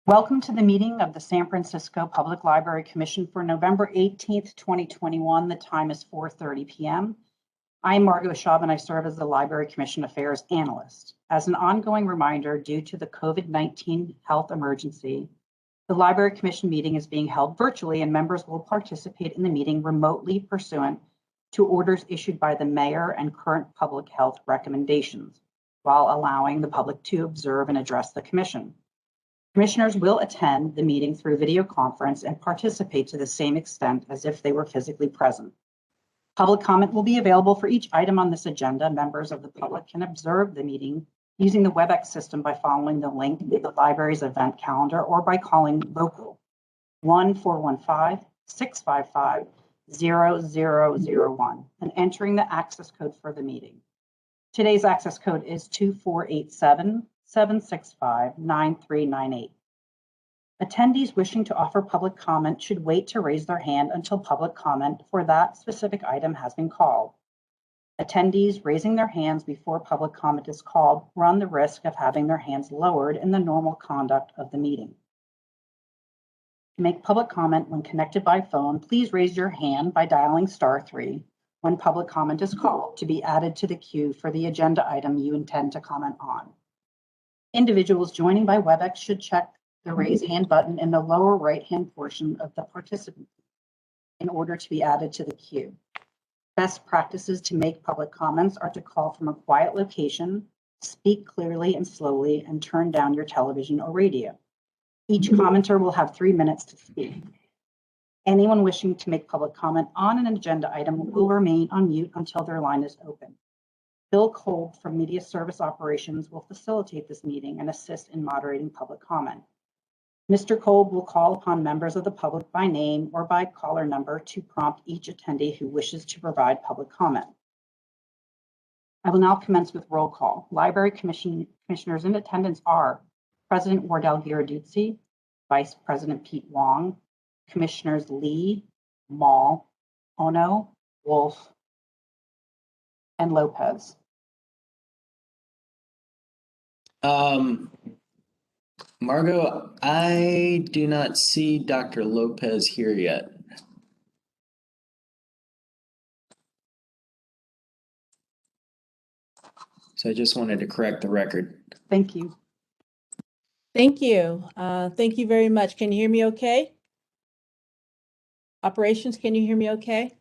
Welcome to the meeting of the San Francisco Public Library Commission for November 18th, 2021. The time is 4:30 p.m. I'm Margot Schaub and I serve as the Library Commission Affairs Analyst. As an ongoing reminder, due to the COVID-19 health emergency, the Library Commission meeting is being held virtually and members will participate in the meeting remotely pursuant to orders issued by the mayor and current public health recommendations, while allowing the public to observe and address the commission. Commissioners will attend the meeting through video conference and participate to the same extent as if they were physically present. Public comment will be available for each item on this agenda. Members of the public can observe the meeting using the Webex system by following the link in the library's event calendar or by calling local 1-415-655-0001 and entering the access code for the meeting. Today's access code is 2487-765-9398. Attendees wishing to offer public comment should wait to raise their hand until public comment for that specific item has been called. Attendees raising their hands before public comment is called run the risk of having their hands lowered in the normal conduct of the meeting. To make public comment when connected by phone, please raise your hand by dialing *3 when public comment is called to be added to the queue for the agenda item you intend to comment on. Individuals joining by Webex should check the raise hand button in the lower right-hand portion of the participant in order to be added to the queue. Best practices to make public comments are to call from a quiet location, speak clearly and slowly, and turn down your television or radio. Each commenter will have 3 minutes to speak. Anyone wishing to make public comment on an agenda item will remain on mute until their line is open. Bill Kolb from Media Service Operations will facilitate this meeting and assist in moderating public comment. Mr. Kolb will call upon members of the public by name or by caller number to prompt each attendee who wishes to provide public comment. I will now commence with roll call. Library commissioners in attendance are President Wardell Giraduzzi, Vice President Pete Wong, Commissioners Lee, Mall, Ono, Wolf, and Lopez. Margot, I do not see Dr. Lopez here yet. So I just wanted to correct the record. Thank you. Thank you. Thank you very much. Can you hear me okay? Operations, can you hear me okay?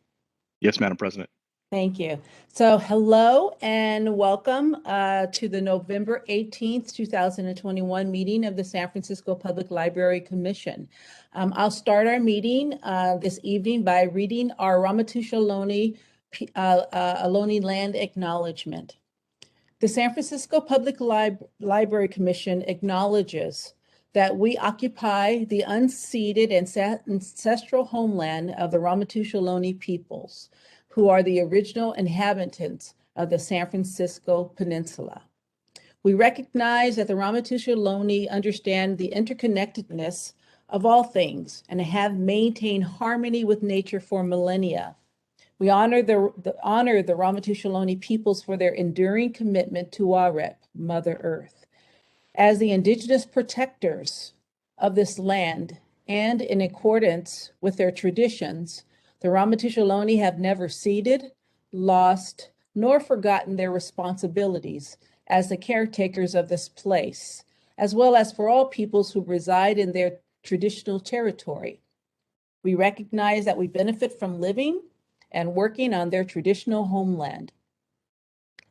Yes, Madam President. Thank you. So hello and welcome to the November 18th, 2021 meeting of the San Francisco Public Library Commission. I'll start our meeting this evening by reading our Ramaytush Ohlone land acknowledgement. The San Francisco Public Library Commission acknowledges that we occupy the unceded ancestral homeland of the Ramaytush Ohlone peoples, who are the original inhabitants of the San Francisco Peninsula. We recognize that the Ramaytush Ohlone understand the interconnectedness of all things and have maintained harmony with nature for millennia. We honor the Ramaytush Ohlone peoples for their enduring commitment to Warep, Mother Earth. As the indigenous protectors of this land and in accordance with their traditions, the Ramaytush Ohlone have never ceded, lost, nor forgotten their responsibilities as the caretakers of this place, as well as for all peoples who reside in their traditional territory. We recognize that we benefit from living and working on their traditional homeland.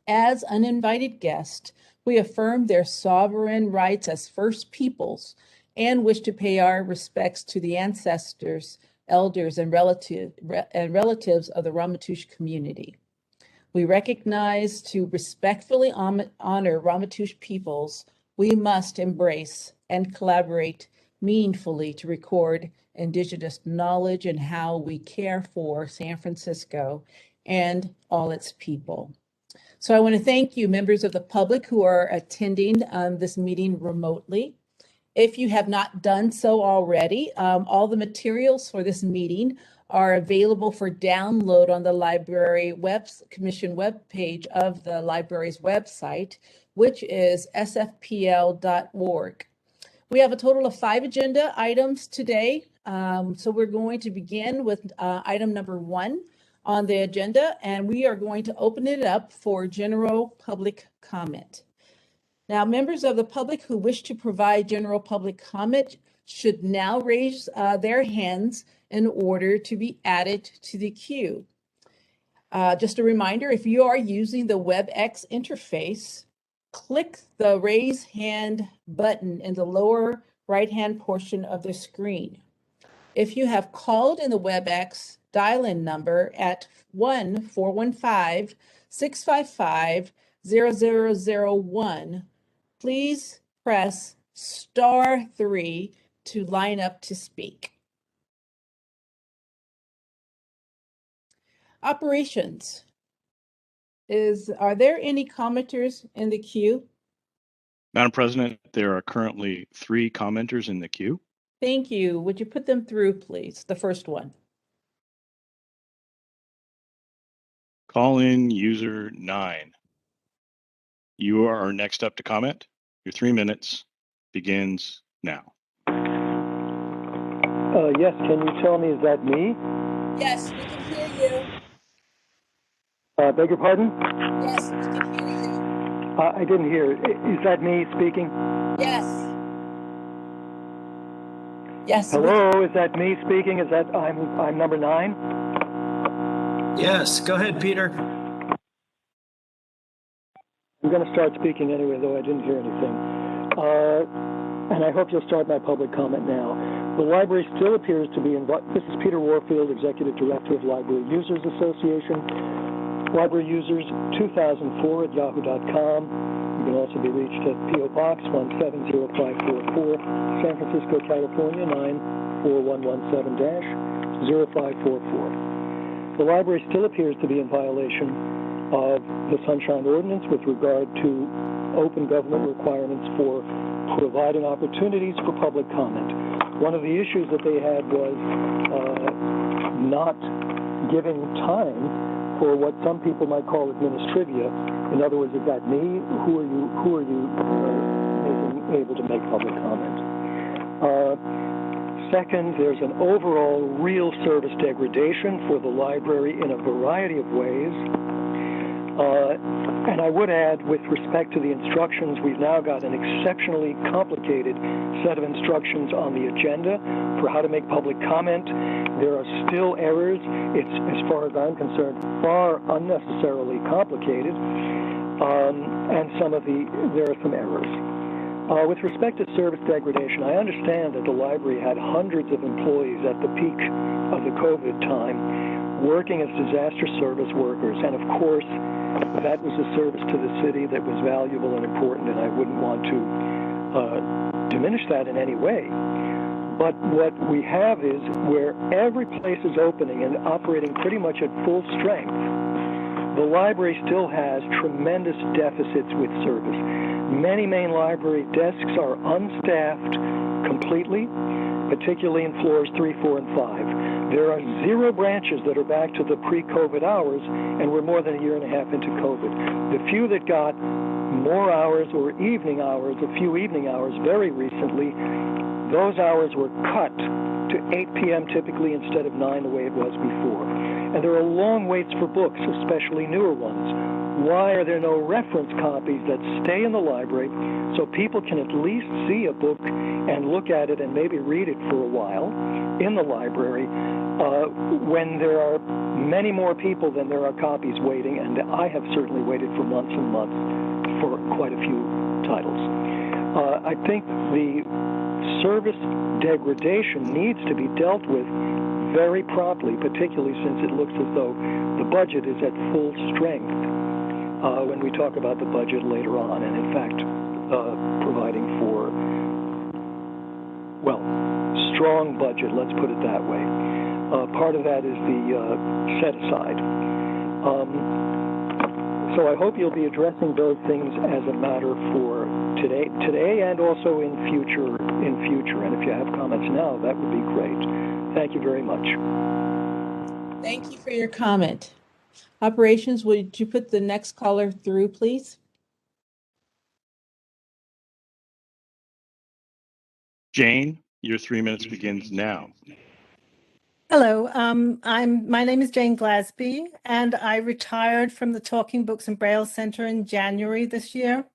As uninvited guests, we affirm their sovereign rights as First Peoples and wish to pay our respects to the ancestors, elders, and relatives of the Ramaytush community. We recognize to respectfully honor Ramaytush peoples, we must embrace and collaborate meaningfully to record indigenous knowledge and how we care for San Francisco and all its people. So I want to thank you, members of the public who are attending this meeting remotely. If you have not done so already, all the materials for this meeting are available for download on the Library Commission webpage of the library's website, which is sfpl.org. We have a total of 5 agenda items today. So we're going to begin with item number 1 on the agenda, and we are going to open it up for general public comment. Now, members of the public who wish to provide general public comment should now raise their hands in order to be added to the queue. Just a reminder, if you are using the Webex interface, click the raise hand button in the lower right-hand portion of the screen. If you have called in the Webex dial-in number at 1-415-655-0001, please press *3 to line up to speak. Operations. Are there any commenters in the queue? Madam President, there are currently 3 commenters in the queue. Thank you. Would you put them through, please? The first one. Call in user 9. You are next up to comment. Your 3 minutes begins now. Yes, can you tell me, is that me? Yes, we can hear you. Beg your pardon? Yes, we can hear you. I didn't hear. Is that me speaking? Yes. Yes. Hello, is that me speaking? Is that I'm number 9? Yes, go ahead, Peter. I'm going to start speaking anyway, though I didn't hear anything. And I hope you'll start my public comment now. The library still appears to be this is Peter Warfield, Executive Director of Library Users Association. Library Users 2004 at yahoo.com. You can also be reached at P.O. Box 170544, San Francisco, California 94117-0544. The library still appears to be in violation of the Sunshine Ordinance with regard to open government requirements for providing opportunities for public comment. One of the issues that they had was not giving time for what some people might call administrivia. In other words, is that me? Who are you making able to make public comment? Second, there's an overall real service degradation for the library in a variety of ways. And I would add, with respect to the instructions, we've now got an exceptionally complicated set of instructions on the agenda for how to make public comment. There are still errors. It's, as far as I'm concerned, far unnecessarily complicated. And there are some errors. With respect to service degradation, I understand that the library had hundreds of employees at the peak of the COVID time working as disaster service workers. And of course, that was a service to the city that was valuable and important, and I wouldn't want to diminish that in any way. But what we have is where every place is opening and operating pretty much at full strength, the library still has tremendous deficits with service. Many main library desks are unstaffed completely, particularly in floors 3, 4, and 5. There are 0 branches that are back to the pre-COVID hours, and we're more than a year and a half into COVID. The few that got more hours or evening hours, a few evening hours very recently, those hours were cut to 8 p.m. typically instead of 9 the way it was before. And there are long waits for books, especially newer ones. Why are there no reference copies that stay in the library so people can at least see a book and look at it and maybe read it for a while in the library when there are many more people than there are copies waiting? And I have certainly waited for months and months for quite a few titles. I think the service degradation needs to be dealt with very promptly, particularly since it looks as though the budget is at full strength when we talk about the budget later on, and in fact providing for, well, strong budget, let's put it that way. Part of that is the set-aside. So I hope you'll be addressing those things as a matter for today and also in future. And if you have comments now, that would be great. Thank you very much. Thank you for your comment. Operations, would you put the next caller through, please? Jane, your 3 minutes begins now. Hello, my name is Jane Glasby, and I retired from the Talking Books and Braille Center in January this year.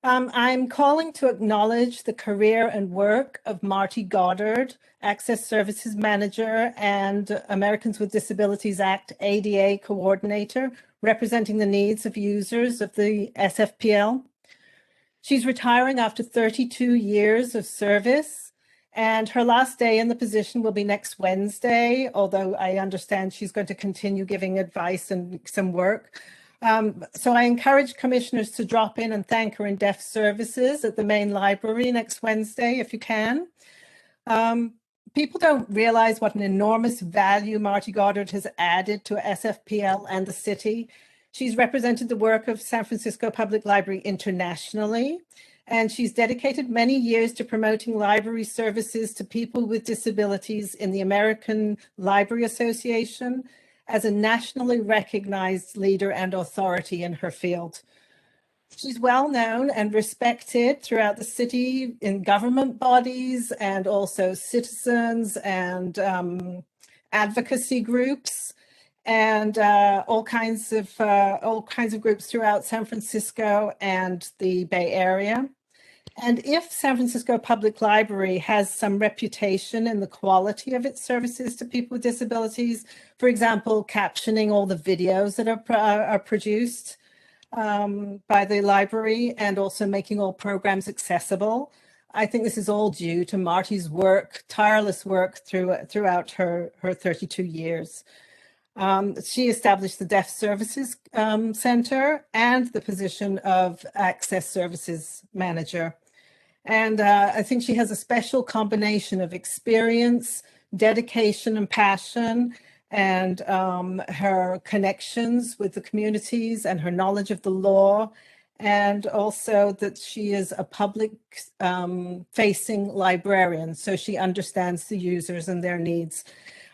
I'm calling to acknowledge the career and work of Marty Goddard, Access Services Manager and Americans with Disabilities Act ADA Coordinator, representing the needs of users of the SFPL. She's retiring after 32 years of service, and her last day in the position will be next Wednesday, although I understand she's going to continue giving advice and some work. So I encourage commissioners to drop in and thank her in Deaf Services at the main library next Wednesday, if you can. People don't realize what an enormous value Marty Goddard has added to SFPL and the city. She's represented the work of San Francisco Public Library internationally, and she's dedicated many years to promoting library services to people with disabilities in the American Library Association as a nationally recognized leader and authority in her field. She's well known and respected throughout the city in government bodies and also citizens and advocacy groups and all kinds of groups throughout San Francisco and the Bay Area. And if San Francisco Public Library has some reputation in the quality of its services to people with disabilities, for example, captioning all the videos that are produced by the library and also making all programs accessible, I think this is all due to Marty's work, tireless work throughout her 32 years. She established the Deaf Services Center and the position of Access Services Manager. And I think she has a special combination of experience, dedication, and passion, and her connections with the communities and her knowledge of the law, and also that she is a public facing librarian, so she understands the users and their needs.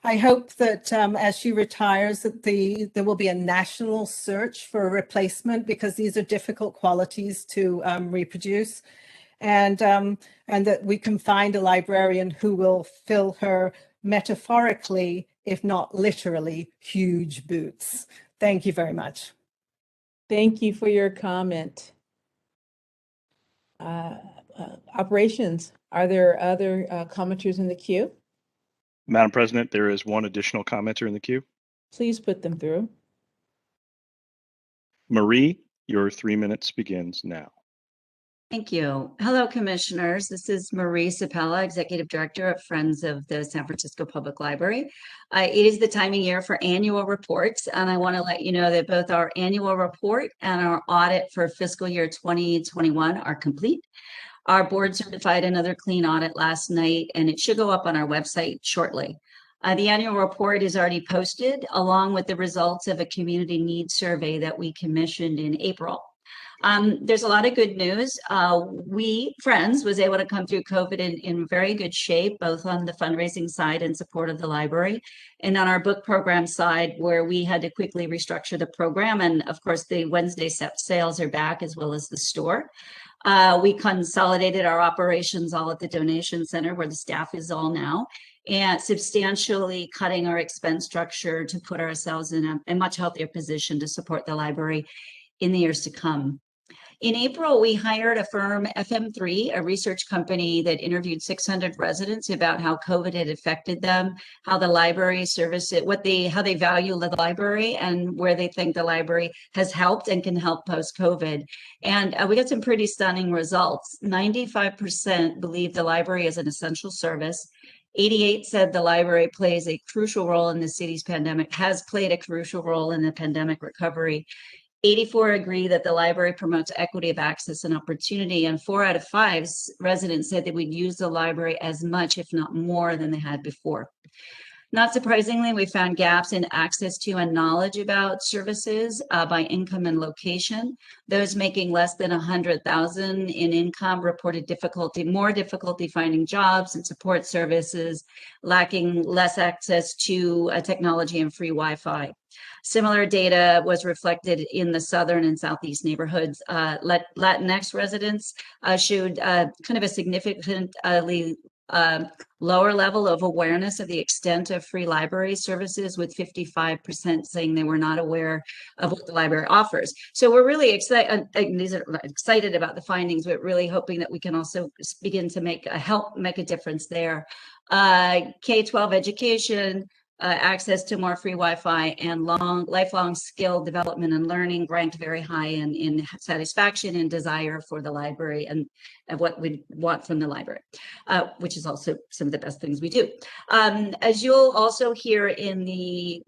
I hope that as she retires, that there will be a national search for a replacement, because these are difficult qualities to reproduce. And that we can find a librarian who will fill her metaphorically, if not literally, huge boots. Thank you very much. Thank you for your comment. Operations, are there other commenters in the queue? Madam President, there is one additional commenter in the queue. Please put them through. Marie, your 3 minutes begins now. Thank you. Hello, Commissioners. This is Marie Sapella, Executive Director of Friends of the San Francisco Public Library. It is the time of year for annual reports, and I want to let you know that both our annual report and our audit for fiscal year 2021 are complete. Our board certified another clean audit last night, and it should go up on our website shortly. The annual report is already posted, along with the results of a community needs survey that we commissioned in April. There's a lot of good news. We, Friends, was able to come through COVID in very good shape, both on the fundraising side in support of the library, and on our book program side, where we had to quickly restructure the program. And of course, the Wednesday sales are back, as well as the store. We consolidated our operations all at the donation center, where the staff is all now, and substantially cutting our expense structure to put ourselves in a much healthier position to support the library in the years to come. In April, we hired a firm, FM3, a research company that interviewed 600 residents about how COVID had affected them, how the library service it, how they value the library, and where they think the library has helped and can help post-COVID. And we got some pretty stunning results. 95% believe the library is an essential service. 88 said the library plays a crucial role in the city's pandemic, has played a crucial role in the pandemic recovery. 84 agree that the library promotes equity of access and opportunity, and 4 out of 5 residents said they would use the library as much, if not more, than they had before. Not surprisingly, we found gaps in access to and knowledge about services by income and location. Those making less than 100,000 in income reported more difficulty finding jobs and support services, lacking less access to technology and free Wi-Fi. Similar data was reflected in the southern and southeast neighborhoods. Latinx residents showed kind of a significantly lower level of awareness of the extent of free library services, with 55% saying they were not aware of what the library offers. So we're really excited about the findings, but really hoping that we can also begin to help make a difference there. K-12 education, access to more free Wi-Fi, and lifelong skill development and learning ranked very high in satisfaction and desire for the library and what we want from the library, which is also some of the best things we do. As you'll also hear in the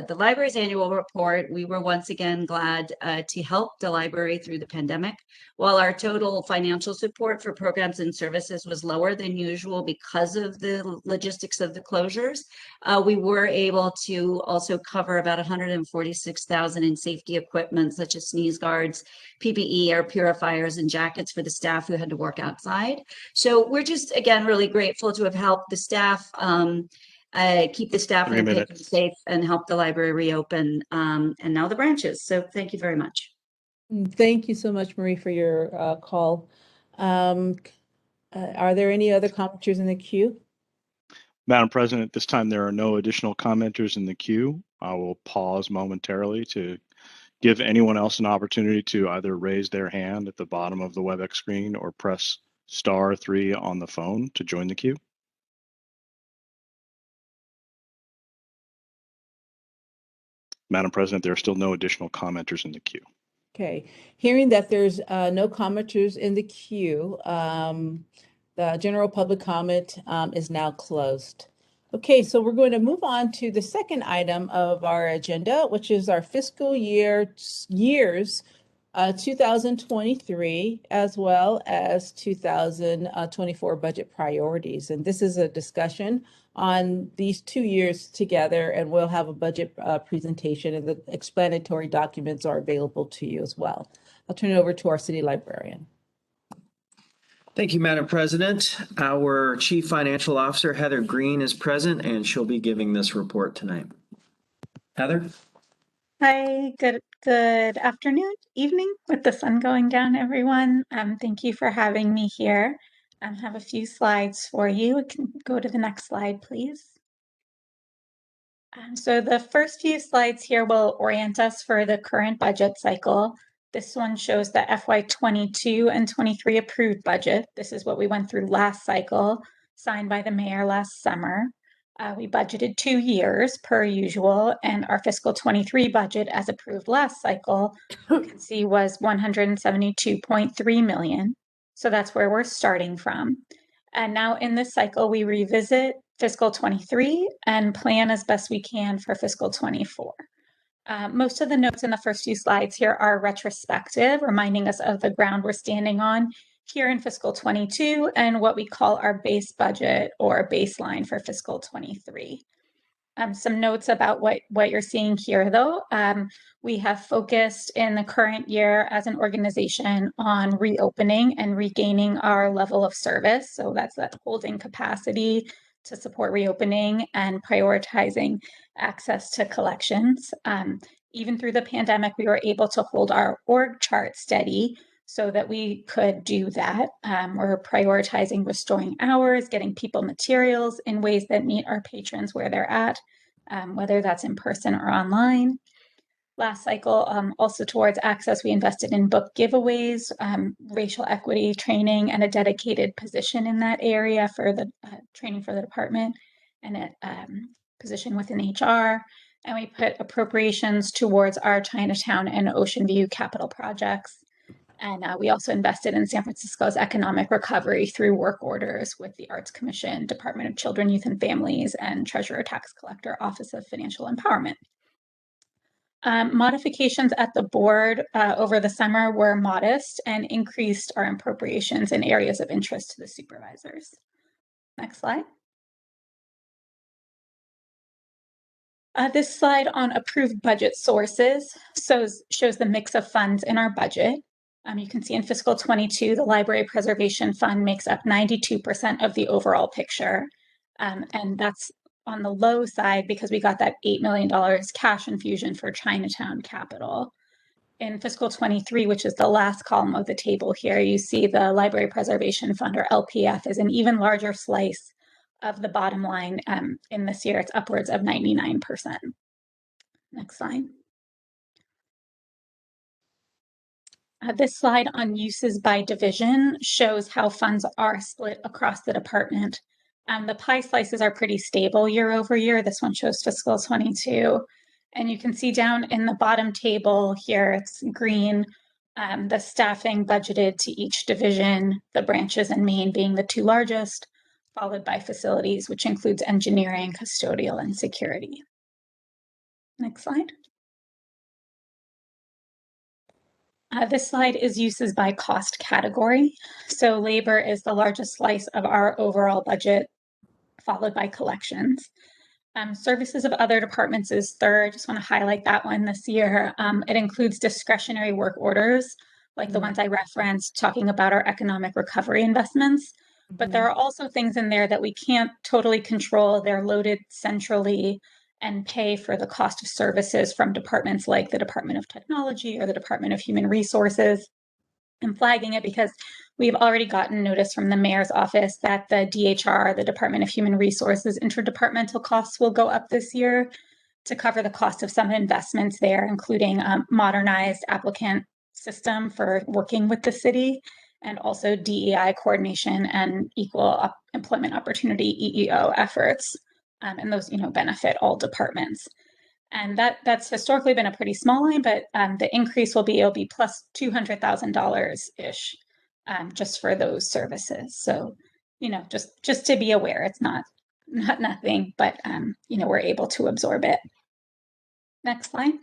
library's annual report, we were once again glad to help the library through the pandemic. While our total financial support for programs and services was lower than usual because of the logistics of the closures, we were able to also cover about $146,000 in safety equipment, such as sneeze guards, PPE, air purifiers, and jackets for the staff who had to work outside. So we're just, again, really grateful to have helped the staff keep the staff and the patrons safe and help the library reopen, and now the branches. So thank you very much. Thank you so much, Marie, for your call. Are there any other commenters in the queue? Madam President, at this time, there are no additional commenters in the queue. I will pause momentarily to give anyone else an opportunity to either raise their hand at the bottom of the Webex screen or press *3 on the phone to join the queue. Madam President, there are still no additional commenters in the queue. Okay, hearing that there's no commenters in the queue, the general public comment is now closed. Okay, so we're going to move on to the second item of our agenda, which is our fiscal years 2023 as well as 2024 budget priorities. And this is a discussion on these 2 years together, and we'll have a budget presentation, and the explanatory documents are available to you as well. I'll turn it over to our city librarian. Thank you, Madam President. Our Chief Financial Officer, Heather Green, is present, and she'll be giving this report tonight. Heather? Hi, good afternoon, evening, with the sun going down, everyone. Thank you for having me here. I have a few slides for you. We can go to the next slide, please. So the first few slides here will orient us for the current budget cycle. This one shows the FY22 and 23 approved budget. This is what we went through last cycle, signed by the mayor last summer. We budgeted 2 years per usual, and our fiscal 23 budget, as approved last cycle, you can see was $172.3 million. So that's where we're starting from. And now in this cycle, we revisit fiscal 23 and plan as best we can for fiscal 24. Most of the notes in the first few slides here are retrospective, reminding us of the ground we're standing on here in fiscal 22 and what we call our base budget or baseline for fiscal 23. Some notes about what you're seeing here, though. We have focused in the current year as an organization on reopening and regaining our level of service. So that's that holding capacity to support reopening and prioritizing access to collections. Even through the pandemic, we were able to hold our org chart steady so that we could do that. We're prioritizing restoring hours, getting people materials in ways that meet our patrons where they're at, whether that's in person or online. Last cycle, also towards access, we invested in book giveaways, racial equity training, and a dedicated position in that area for the training for the department, and a position within HR. And we put appropriations towards our Chinatown and Ocean View capital projects. And we also invested in San Francisco's economic recovery through work orders with the Arts Commission, Department of Children, Youth, and Families, and Treasurer Tax Collector Office of Financial Empowerment. Modifications at the board over the summer were modest and increased our appropriations in areas of interest to the supervisors. Next slide. This slide on approved budget sources shows the mix of funds in our budget. You can see in fiscal 22, the Library Preservation Fund makes up 92% of the overall picture. And that's on the low side because we got that $8 million cash infusion for Chinatown Capital. In fiscal 23, which is the last column of the table here, you see the Library Preservation Fund, or LPF, is an even larger slice of the bottom line. In this year, it's upwards of 99%. Next slide. This slide on uses by division shows how funds are split across the department. The pie slices are pretty stable year over year. This one shows fiscal 22. And you can see down in the bottom table here, it's green, the staffing budgeted to each division, the branches and main being the two largest, followed by facilities, which includes engineering, custodial, and security. Next slide. This slide is uses by cost category. So labor is the largest slice of our overall budget, followed by collections. Services of other departments is third. Just want to highlight that one this year. It includes discretionary work orders, like the ones I referenced, talking about our economic recovery investments. But there are also things in there that we can't totally control. They're loaded centrally and pay for the cost of services from departments like the Department of Technology or the Department of Human Resources. I'm flagging it because we've already gotten notice from the mayor's office that the DHR, the Department of Human Resources, interdepartmental costs will go up this year to cover the cost of some investments there, including modernized applicant system for working with the city, and also DEI coordination and equal employment opportunity, EEO efforts. And those, benefit all departments. And that's historically been a pretty small line, but the increase it'll be plus $200,000-ish just for those services. So, just to be aware, it's not nothing, but we're able to absorb it. Next slide.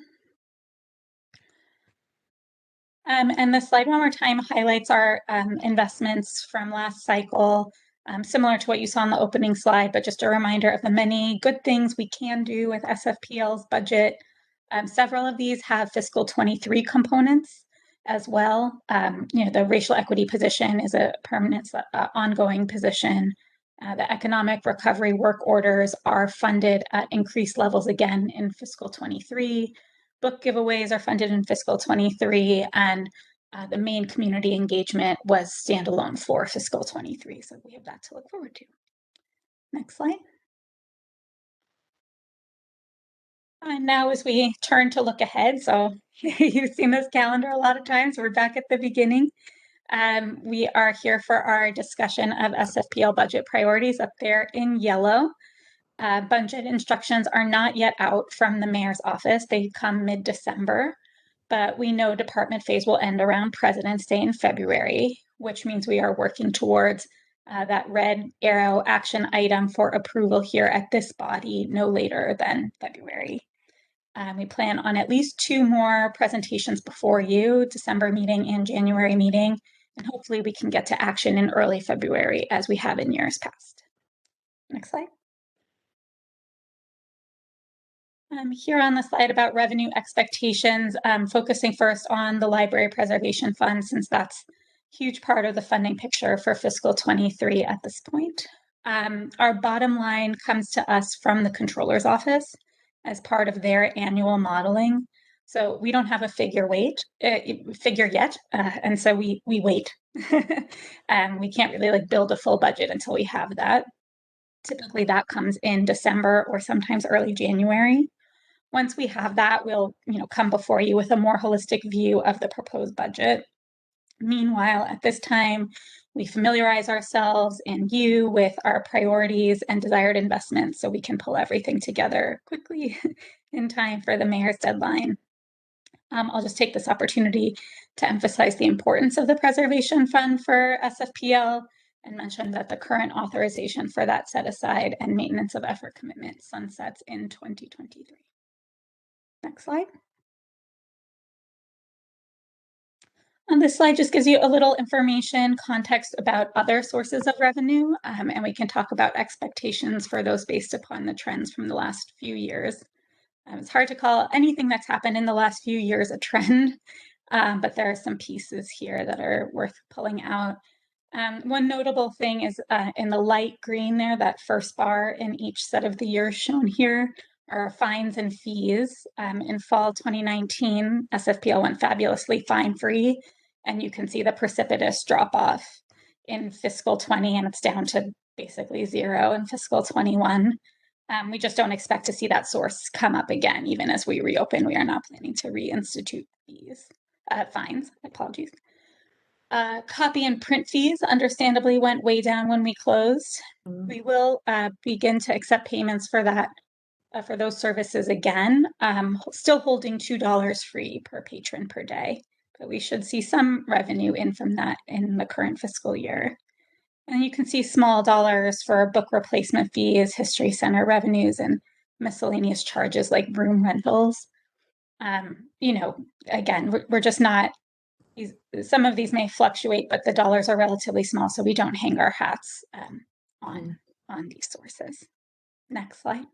And this slide one more time highlights our investments from last cycle. Similar to what you saw on the opening slide, but just a reminder of the many good things we can do with SFPL's budget. Several of these have fiscal 23 components as well. The racial equity position is a permanent ongoing position. The economic recovery work orders are funded at increased levels again in fiscal 23. Book giveaways are funded in fiscal 23, and the main community engagement was standalone for fiscal 23. So we have that to look forward to. Next slide. And now as we turn to look ahead, so you've seen this calendar a lot of times, we're back at the beginning. We are here for our discussion of SFPL budget priorities up there in yellow. Budget instructions are not yet out from the mayor's office. They come mid-December. But we know department phase will end around President's Day in February, which means we are working towards that red arrow action item for approval here at this body no later than February. We plan on at least 2 more presentations before you, December meeting and January meeting, and hopefully we can get to action in early February as we have in years past. Next slide. Here on the slide about revenue expectations, focusing first on the Library Preservation Fund, since that's a huge part of the funding picture for fiscal 23 at this point. Our bottom line comes to us from the Controller's Office as part of their annual modeling. So we don't have a figure yet, and so we wait. We can't really build a full budget until we have that. Typically that comes in December or sometimes early January. Once we have that, we'll come before you with a more holistic view of the proposed budget. Meanwhile, at this time, we familiarize ourselves and you with our priorities and desired investments so we can pull everything together quickly in time for the mayor's deadline. I'll just take this opportunity to emphasize the importance of the Preservation Fund for SFPL and mention that the current authorization for that set aside and maintenance of effort commitment sunsets in 2023. Next slide. And this slide just gives you a little information, context about other sources of revenue, and we can talk about expectations for those based upon the trends from the last few years. It's hard to call anything that's happened in the last few years a trend, but there are some pieces here that are worth pulling out. One notable thing is in the light green there, that first bar in each set of the years shown here are fines and fees. In fall 2019, SFPL went fabulously fine-free, and you can see the precipitous drop-off in fiscal 20, and it's down to basically zero in fiscal 21. We just don't expect to see that source come up again, even as we reopen. We are not planning to reinstitute fines, apologies. Copy and print fees understandably went way down when we closed. We will begin to accept payments for that, for those services again, still holding $2 free per patron per day, but we should see some revenue in from that in the current fiscal year. And you can see small dollars for book replacement fees, history center revenues, and miscellaneous charges like room rentals. You know, again, we're just not, some of these may fluctuate, but the dollars are relatively small, so we don't hang our hats on these sources. Next slide.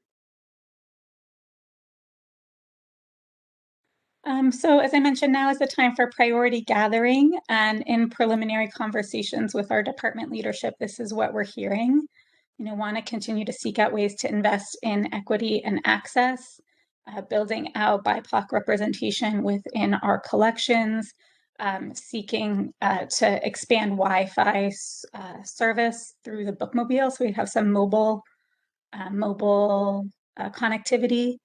So as I mentioned, now is the time for priority gathering, and in preliminary conversations with our department leadership, this is what we're hearing. You know, want to continue to seek out ways to invest in equity and access, building out BIPOC representation within our collections, seeking to expand Wi-Fi service through the bookmobile, so we have some mobile connectivity.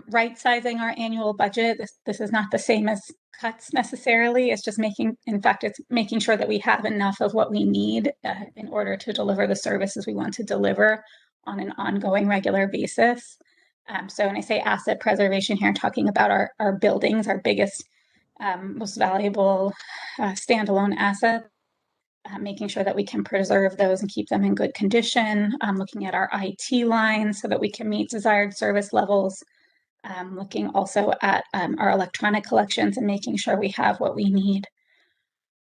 Right-sizing our annual budget. This is not the same as cuts necessarily. It's just it's making sure that we have enough of what we need in order to deliver the services we want to deliver on an ongoing regular basis. So when I say asset preservation here, I'm talking about our buildings, our biggest, most valuable standalone assets. Making sure that we can preserve those and keep them in good condition. Looking at our IT lines so that we can meet desired service levels. Looking also at our electronic collections and making sure we have what we need.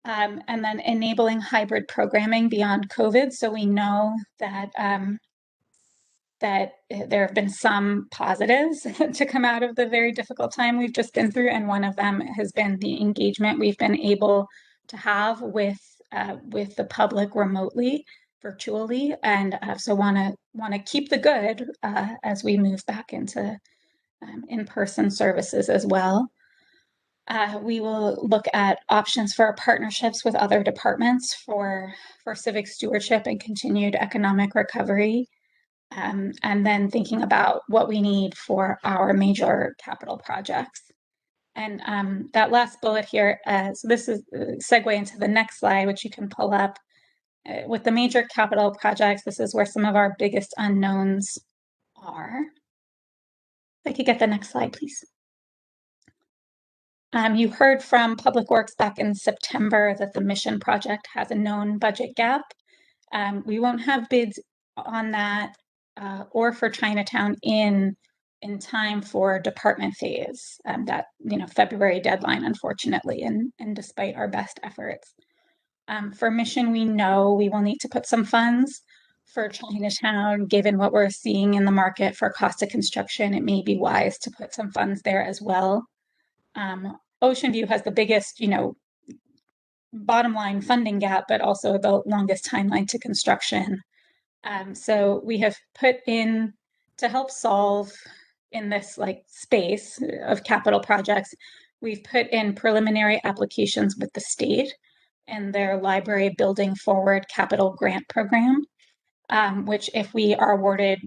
And then enabling hybrid programming beyond COVID. So we know that, that there have been some positives to come out of the very difficult time we've just been through. And one of them has been the engagement we've been able to have with the public remotely, virtually. And so want to keep the good as we move back into in-person services as well. We will look at options for partnerships with other departments for civic stewardship and continued economic recovery. And then thinking about what we need for our major capital projects. And that last bullet here, so this is a segue into the next slide, which you can pull up. With the major capital projects, this is where some of our biggest unknowns are. If I could get the next slide, please. You heard from Public Works back in September that the Mission project has a known budget gap. We won't have bids on that or for Chinatown in time for department phase. That, you know, February deadline, unfortunately, and despite our best efforts. For Mission, we know we will need to put some funds. For Chinatown, given what we're seeing in the market for cost of construction, it may be wise to put some funds there as well. Ocean View has the biggest, you know, bottom line funding gap, but also the longest timeline to construction. So we have put in, to help solve in this like space of capital projects, we've put in preliminary applications with the state and their library building forward capital grant program. Which if we are awarded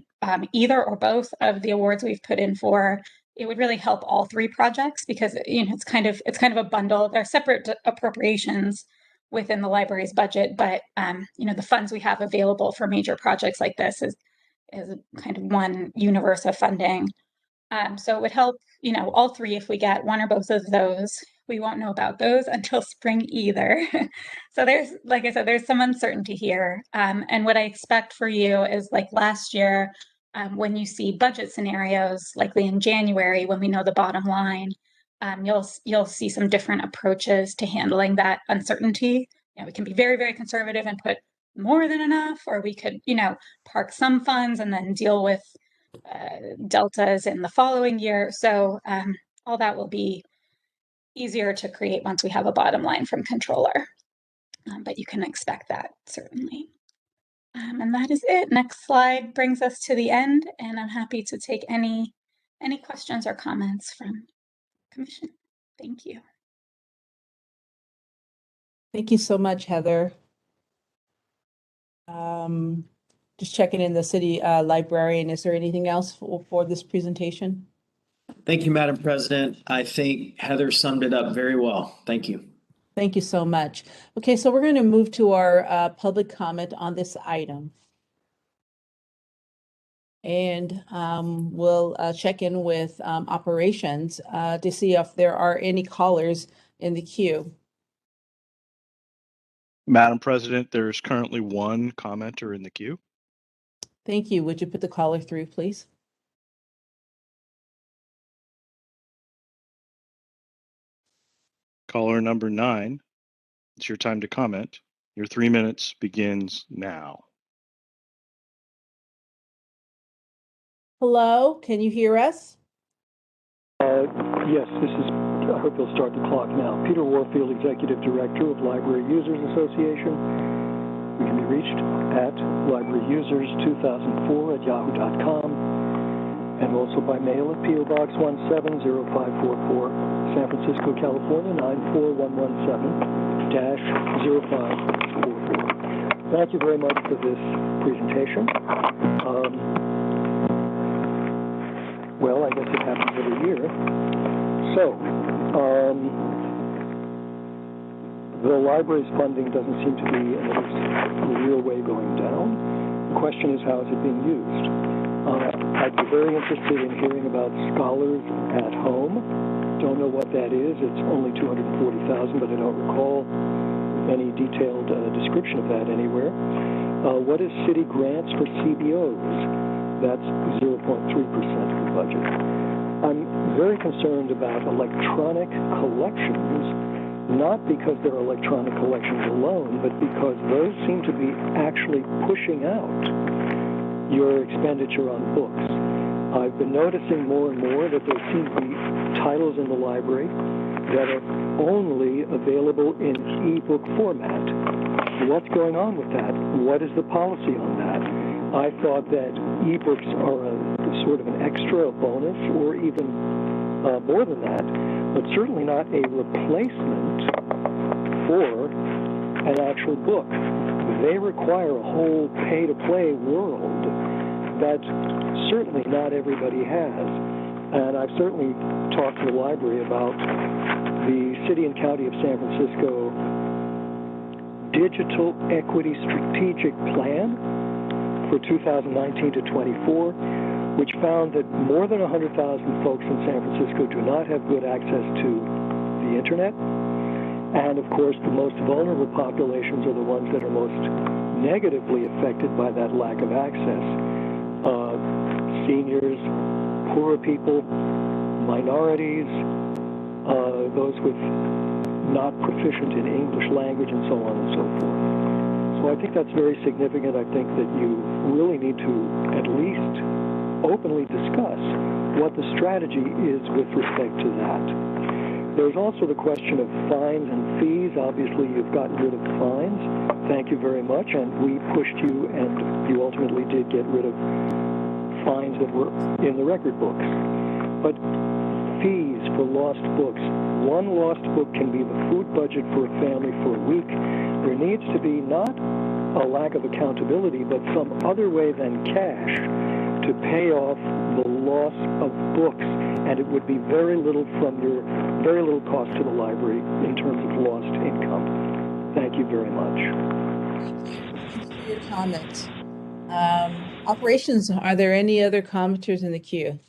either or both of the awards we've put in for, it would really help all three projects because, you know, it's kind of a bundle. They're separate appropriations within the library's budget, but you know, the funds we have available for major projects like this is kind of one universe of funding. So it would help, you know, all three if we get one or both of those. We won't know about those until spring either. So there's, like I said, there's some uncertainty here. And what I expect for you is like last year, when you see budget scenarios, likely in January, when we know the bottom line, you'll see some different approaches to handling that uncertainty. You know, we can be very, very conservative and put more than enough, or we could, you know, park some funds and then deal with deltas in the following year. So all that will be easier to create once we have a bottom line from controller. But you can expect that, certainly. And that is it. Next slide brings us to the end, and I'm happy to take any questions or comments from Commission. Thank you. Thank you so much, Heather. Just checking in the city librarian. Is there anything else for this presentation? Thank you, Madam President. I think Heather summed it up very well. Thank you. Thank you so much. Okay, so we're going to move to our public comment on this item. And we'll check in with operations to see if there are any callers in the queue. Madam President, there's currently one commenter in the queue. Thank you. Would you put the caller through, please? Caller number 9, it's your time to comment. Your 3 minutes begins now. Hello, can you hear us? Yes, I hope you'll start the clock now. Peter Warfield, Executive Director of Library Users Association. We can be reached at libraryusers2004@yahoo.com and also by mail at P.O. Box 170544, San Francisco, California 94117-0544. Thank you very much for this presentation. Well, I guess it happens every year. So, the library's funding doesn't seem to be in a real way going down. The question is, how is it being used? I'd be very interested in hearing about scholars at home. Don't know what that is. It's only $240,000, but I don't recall any detailed description of that anywhere. What is city grants for CBOs? That's 0.3% of the budget. I'm very concerned about electronic collections, not because they're electronic collections alone, but because those seem to be actually pushing out your expenditure on books. I've been noticing more and more that there seem to be titles in the library that are only available in ebook format. What's going on with that? What is the policy on that? I thought that ebooks are a sort of an extra, a bonus, or even more than that, but certainly not a replacement for an actual book. They require a whole pay-to-play world that certainly not everybody has. And I've certainly talked to the library about the City and County of San Francisco Digital Equity Strategic Plan for 2019 to 24, which found that more than 100,000 folks in San Francisco do not have good access to the internet. And of course, the most vulnerable populations are the ones that are most negatively affected by that lack of access. Seniors, poorer people, minorities, those with not proficient in English language, and so on and so forth. So I think that's very significant. I think that you really need to at least openly discuss what the strategy is with respect to that. There's also the question of fines and fees. Obviously, you've gotten rid of fines. Thank you very much. And we pushed you, and you ultimately did get rid of fines that were in the record books. But fees for lost books. One lost book can be the food budget for a family for a week. There needs to be not a lack of accountability, but some other way than cash to pay off the loss of books, and it would be very little cost to the library in terms of lost income. Thank you very much. Thanks for your comments. Operations, are there any other commenters in the queue?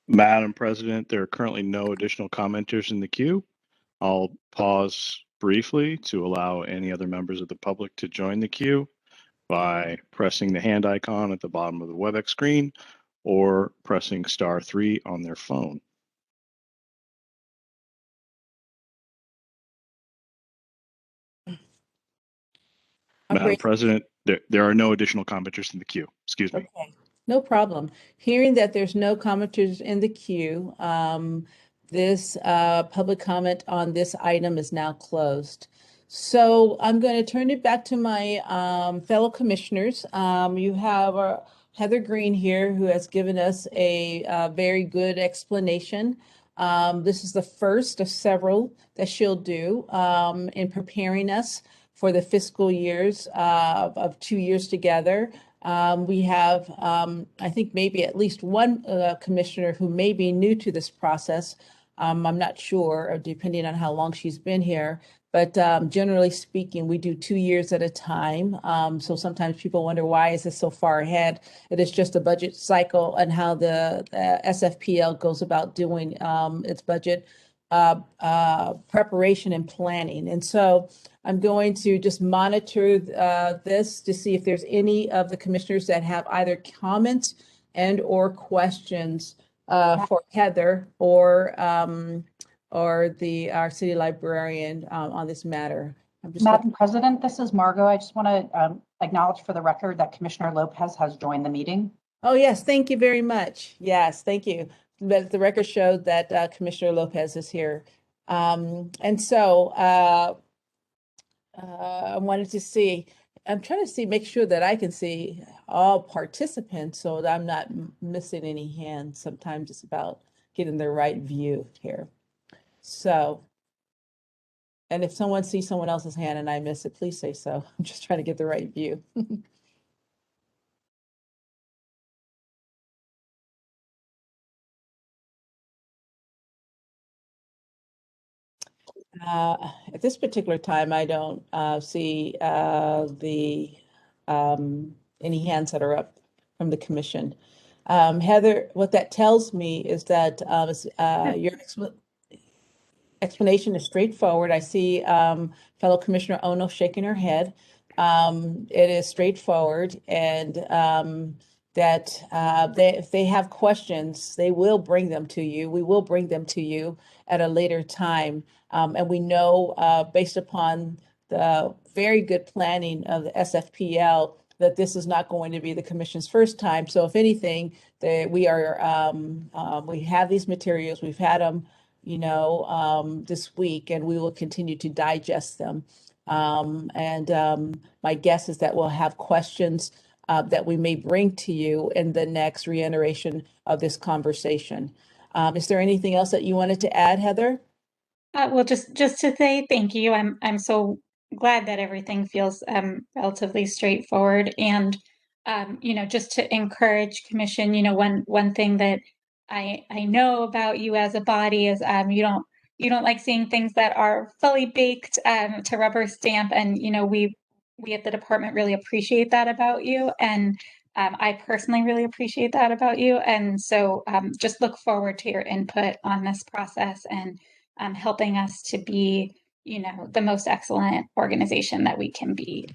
Madam President, there are currently no additional commenters in the queue. I'll pause briefly to allow any other members of the public to join the queue by pressing the hand icon at the bottom of the Webex screen or pressing *3 on their phone. Madam President, there are no additional commenters in the queue. Excuse me. Okay. No problem. Hearing that there's no commenters in the queue, this public comment on this item is now closed. So I'm going to turn it back to my fellow commissioners. You have Heather Green here, who has given us a very good explanation. This is the first of several that she'll do in preparing us for the fiscal years of 2 years together. We have, I think, maybe at least one commissioner who may be new to this process. I'm not sure, depending on how long she's been here. But generally speaking, we do 2 years at a time. So sometimes people wonder, why is this so far ahead? It is just a budget cycle and how the SFPL goes about doing its budget preparation and planning. And so I'm going to just monitor this to see if there's any of the commissioners that have either comments and or questions for Heather or our city librarian on this matter. Madam President, this is Margot. I just want to acknowledge for the record that Commissioner Lopez has joined the meeting. Oh, yes. Thank you very much. Yes, thank you. But the record showed that Commissioner Lopez is here. And so I wanted to see, I'm trying to make sure that I can see all participants so that I'm not missing any hands. Sometimes it's about getting the right view here. So, and if someone sees someone else's hand and I miss it, please say so. I'm just trying to get the right view. At this particular time, I don't see any hands that are up from the commission. Heather, what that tells me is that your explanation is straightforward. I see fellow Commissioner Ono shaking her head. It is straightforward, and that if they have questions, they will bring them to you. We will bring them to you at a later time. And we know, based upon the very good planning of the SFPL, that this is not going to be the commission's first time. So if anything, we have these materials, we've had them, this week, and we will continue to digest them. My guess is that we'll have questions that we may bring to you in the next reiteration of this conversation. Is there anything else that you wanted to add, Heather? Well, just to say thank you. I'm so glad that everything feels relatively straightforward, and just to encourage commission. One thing that I know about you as a body is you don't like seeing things that are fully baked to rubber stamp, and we at the department really appreciate that about you, and I personally really appreciate that about you, and so just look forward to your input on this process and helping us to be, the most excellent organization that we can be.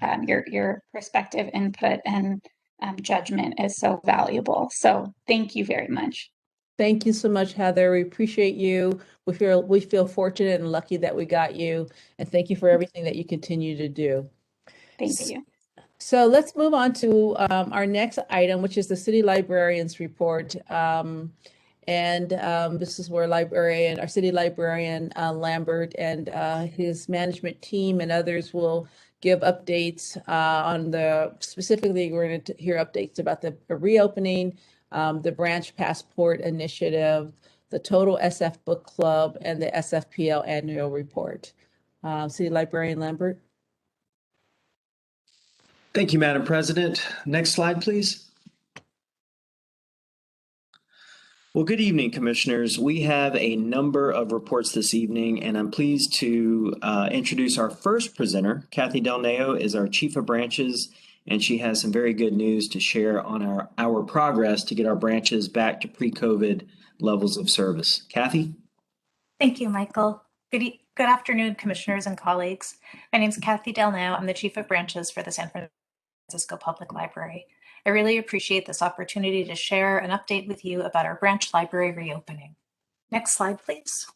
Your perspective, input, and judgment is so valuable. So thank you very much. Thank you so much, Heather. We appreciate you. We feel fortunate and lucky that we got you. And thank you for everything that you continue to do. Thank you. So let's move on to our next item, which is the city librarian's report. This is where our city librarian, Lambert, and his management team and others will give updates specifically, we're going to hear updates about the reopening, the branch passport initiative, the total SF book club, and the SFPL annual report. City librarian Lambert. Thank you, Madam President. Next slide, please. Well, good evening, commissioners. We have a number of reports this evening, and I'm pleased to introduce our first presenter. Kathy Del Neo is our Chief of Branches, and she has some very good news to share on our progress to get our branches back to pre-COVID levels of service. Kathy? Thank you, Michael. Good afternoon, commissioners and colleagues. My name is Kathy Del Neo. I'm the Chief of Branches for the San Francisco Public Library. I really appreciate this opportunity to share an update with you about our branch library reopening. Next slide, please.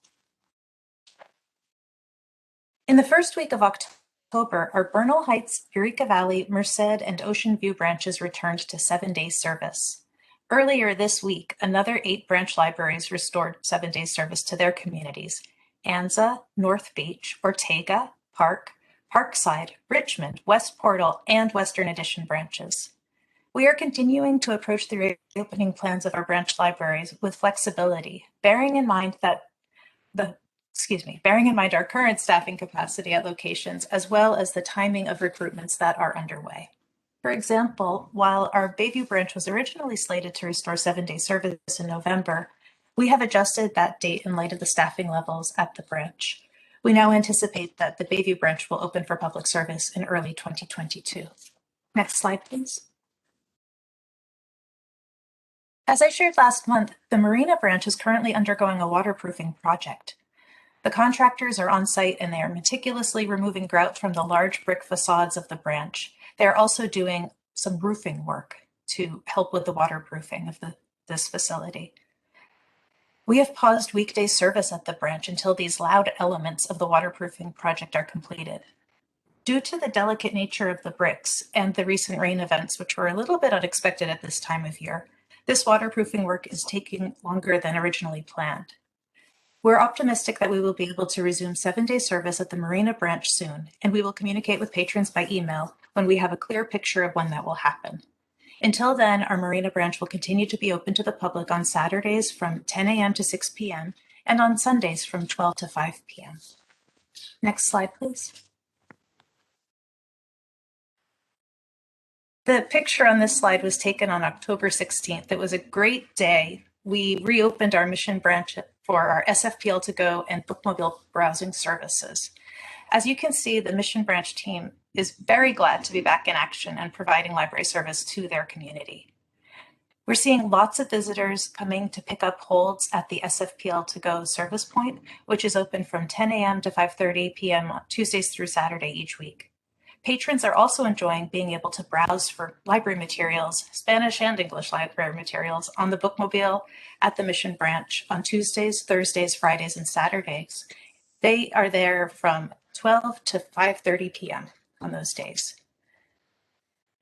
In the first week of October, our Bernal Heights, Eureka Valley, Merced, and Ocean View branches returned to 7-day service. Earlier this week, another 8 branch libraries restored 7-day service to their communities: Anza, North Beach, Ortega, Park, Parkside, Richmond, West Portal, and Western Addition branches. We are continuing to approach the reopening plans of our branch libraries with flexibility, bearing in mind our current staffing capacity at locations, as well as the timing of recruitments that are underway. For example, while our Bayview branch was originally slated to restore 7-day service in November, we have adjusted that date in light of the staffing levels at the branch. We now anticipate that the Bayview branch will open for public service in early 2022. Next slide, please. As I shared last month, the Marina branch is currently undergoing a waterproofing project. The contractors are on site and they are meticulously removing grout from the large brick facades of the branch. They are also doing some roofing work to help with the waterproofing of this facility. We have paused weekday service at the branch until these loud elements of the waterproofing project are completed. Due to the delicate nature of the bricks and the recent rain events, which were a little bit unexpected at this time of year, this waterproofing work is taking longer than originally planned. We're optimistic that we will be able to resume 7-day service at the Marina branch soon, and we will communicate with patrons by email when we have a clear picture of when that will happen. Until then, our Marina branch will continue to be open to the public on Saturdays from 10 a.m. to 6 p.m. and on Sundays from 12 to 5 p.m. Next slide, please. The picture on this slide was taken on October 16th. It was a great day. We reopened our Mission branch for our SFPL to go and bookmobile browsing services. As you can see, the Mission branch team is very glad to be back in action and providing library service to their community. We're seeing lots of visitors coming to pick up holds at the SFPL to go service point, which is open from 10 a.m. to 5:30 p.m. on Tuesdays through Saturday each week. Patrons are also enjoying being able to browse for library materials, Spanish and English library materials, on the bookmobile at the Mission branch on Tuesdays, Thursdays, Fridays, and Saturdays. They are there from 12 to 5:30 p.m. on those days.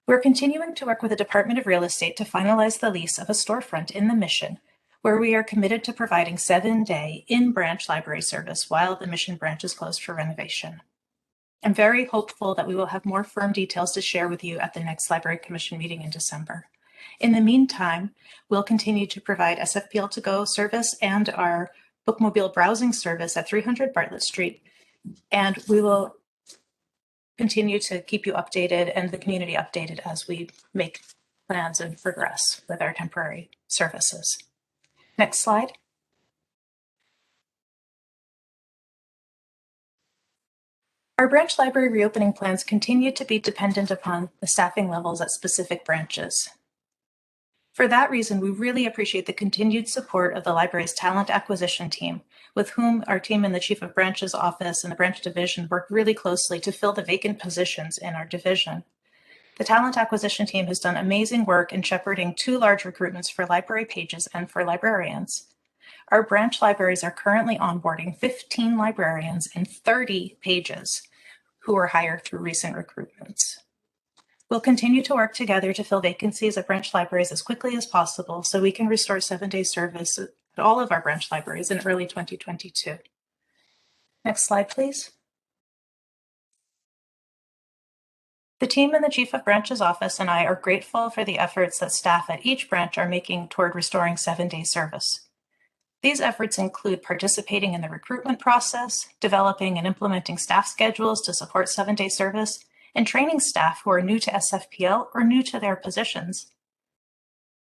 We're continuing to work with the Department of Real Estate to finalize the lease of a storefront in the Mission, where we are committed to providing 7-day in-branch library service while the Mission branch is closed for renovation. I'm very hopeful that we will have more firm details to share with you at the next Library Commission meeting in December. In the meantime, we'll continue to provide SFPL to go service and our bookmobile browsing service at 300 Bartlett Street, and we will continue to keep you updated and the community updated as we make plans and progress with our temporary services. Next slide. Our branch library reopening plans continue to be dependent upon the staffing levels at specific branches. For that reason, we really appreciate the continued support of the library's talent acquisition team, with whom our team in the Chief of Branch's office and the branch division work really closely to fill the vacant positions in our division. The talent acquisition team has done amazing work in shepherding 2 large recruitments for library pages and for librarians. Our branch libraries are currently onboarding 15 librarians and 30 pages who were hired through recent recruitments. We'll continue to work together to fill vacancies at branch libraries as quickly as possible so we can restore 7-day service at all of our branch libraries in early 2022. Next slide, please. The team in the Chief of Branch's office and I are grateful for the efforts that staff at each branch are making toward restoring 7-day service. These efforts include participating in the recruitment process, developing and implementing staff schedules to support 7-day service, and training staff who are new to SFPL or new to their positions.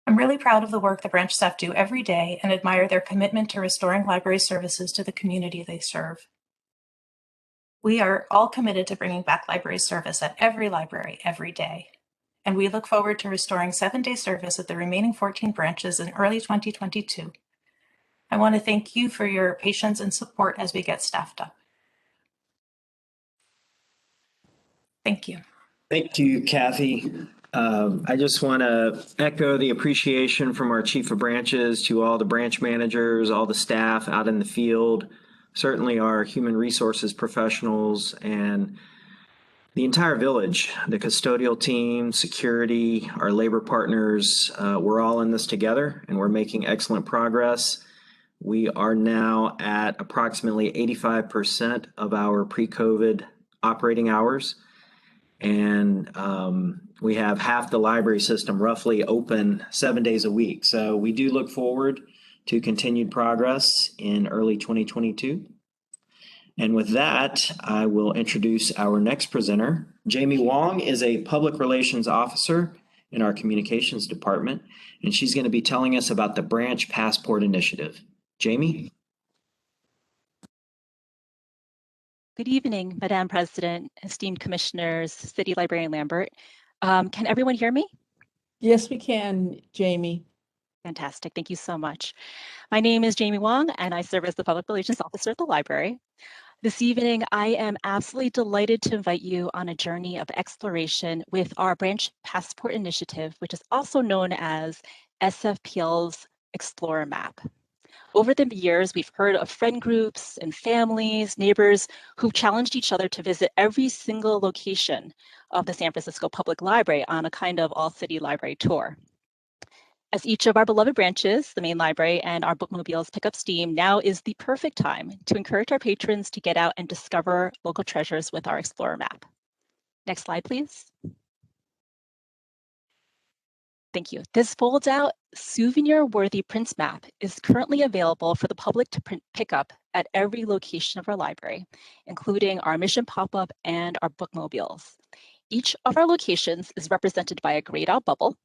I'm really proud of the work the branch staff do every day and admire their commitment to restoring library services to the community they serve. We are all committed to bringing back library service at every library every day, and we look forward to restoring 7-day service at the remaining 14 branches in early 2022. I want to thank you for your patience and support as we get staffed up. Thank you. Thank you, Kathy. I just want to echo the appreciation from our Chief of Branches to all the branch managers, all the staff out in the field, certainly our human resources professionals, and The entire village, the custodial team, security, our labor partners, we're all in this together and we're making excellent progress. We are now at approximately 85% of our pre-COVID operating hours. And we have half the library system roughly open 7 days a week. So we do look forward to continued progress in early 2022. And with that, I will introduce our next presenter. Jamie Wong is a public relations officer in our communications department, and she's going to be telling us about the Branch Passport Initiative. Jamie? Good evening, Madam President, esteemed commissioners, City Librarian Lambert. Can everyone hear me? Yes, we can, Jamie. Fantastic, thank you so much. My name is Jamie Wong, and I serve as the Public Relations Officer at the library. This evening, I am absolutely delighted to invite you on a journey of exploration with our Branch Passport Initiative, which is also known as SFPL's Explorer Map. Over the years, we've heard of friend groups and families, neighbors who've challenged each other to visit every single location of the San Francisco Public Library on a kind of all-city library tour. As each of our beloved branches, the main library and our bookmobiles pick up steam, now is the perfect time to encourage our patrons to get out and discover local treasures with our Explorer Map. Next slide, please. Thank you. This fold-out souvenir-worthy prints map is currently available for the public to pick up at every location of our library, including our mission pop-up and our bookmobiles. Each of our locations is represented by a grayed-out bubble,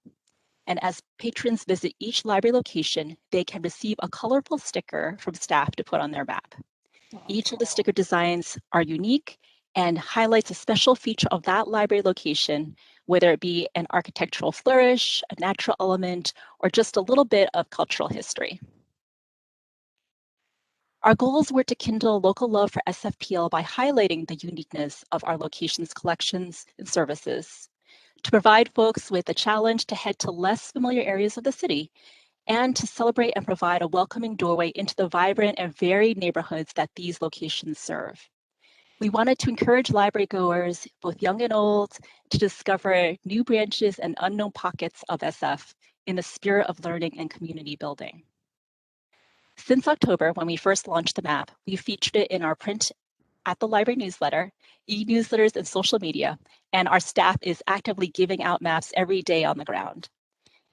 and as patrons visit each library location, they can receive a colorful sticker from staff to put on their map. Each of the sticker designs are unique and highlights a special feature of that library location, whether it be an architectural flourish, a natural element, or just a little bit of cultural history. Our goals were to kindle local love for SFPL by highlighting the uniqueness of our location's collections and services, to provide folks with a challenge to head to less familiar areas of the city, and to celebrate and provide a welcoming doorway into the vibrant and varied neighborhoods that these locations serve. We wanted to encourage library goers, both young and old, to discover new branches and unknown pockets of SF in the spirit of learning and community building. Since October, when we first launched the map, we featured it in our print at the library newsletter, e-newsletters, and social media, and our staff is actively giving out maps every day on the ground.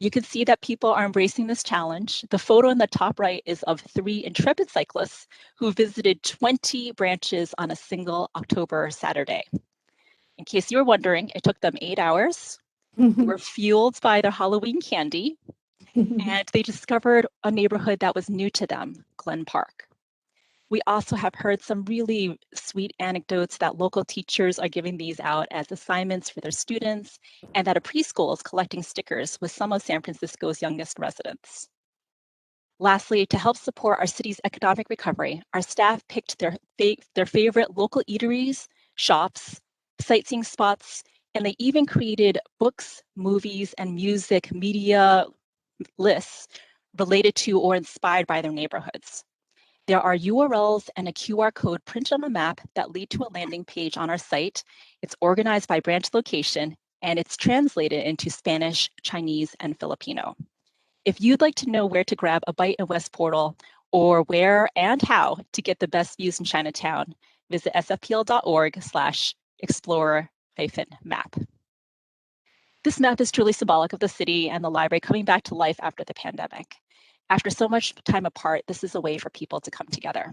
You can see that people are embracing this challenge. The photo in the top right is of 3 intrepid cyclists who visited 20 branches on a single October Saturday. In case you were wondering, it took them 8 hours. They were fueled by their Halloween candy, and they discovered a neighborhood that was new to them, Glen Park. We also have heard some really sweet anecdotes that local teachers are giving these out as assignments for their students, and that a preschool is collecting stickers with some of San Francisco's youngest residents. Lastly, to help support our city's economic recovery, our staff picked their favorite local eateries, shops, sightseeing spots, and they even created books, movies, and music media lists related to or inspired by their neighborhoods. There are URLs and a QR code printed on the map that lead to a landing page on our site. It's organized by branch location, and it's translated into Spanish, Chinese, and Filipino. If you'd like to know where to grab a bite of West Portal, or where and how to get the best views in Chinatown, visit sfpl.org/explorer-map. This map is truly symbolic of the city and the library coming back to life after the pandemic. After so much time apart, this is a way for people to come together.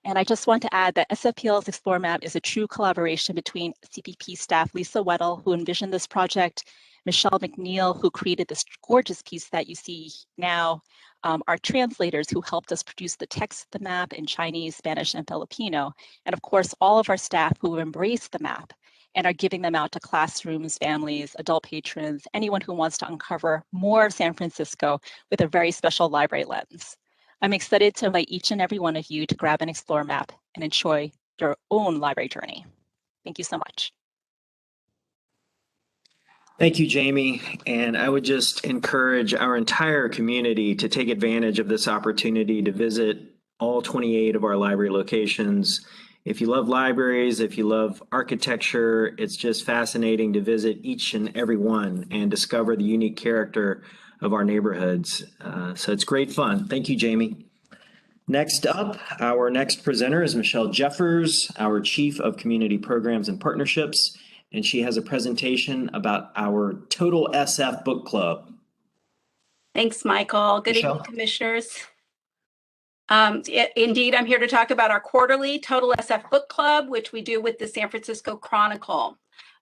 And I just want to add that SFPL's Explorer Map is a true collaboration between CPP staff Lisa Weddle, who envisioned this project, Michelle McNeil, who created this gorgeous piece that you see now, our translators who helped us produce the text of the map in Chinese, Spanish, and Filipino, and of course, all of our staff who embraced the map and are giving them out to classrooms, families, adult patrons, anyone who wants to uncover more of San Francisco with a very special library lens. I'm excited to invite each and every one of you to grab an Explorer map and enjoy your own library journey. Thank you so much. Thank you, Jamie. And I would just encourage our entire community to take advantage of this opportunity to visit all 28 of our library locations If you love libraries, if you love architecture, it's just fascinating to visit each and every one and discover the unique character of our neighborhoods. So it's great fun. Thank you, Jamie. Next up, our next presenter is Michelle Jeffers, our Chief of Community Programs and Partnerships, and she has a presentation about our Total SF Book Club. Thanks, Michael. Good Michelle. evening, commissioners. Indeed, I'm here to talk about our quarterly Total SF Book Club, which we do with the San Francisco Chronicle.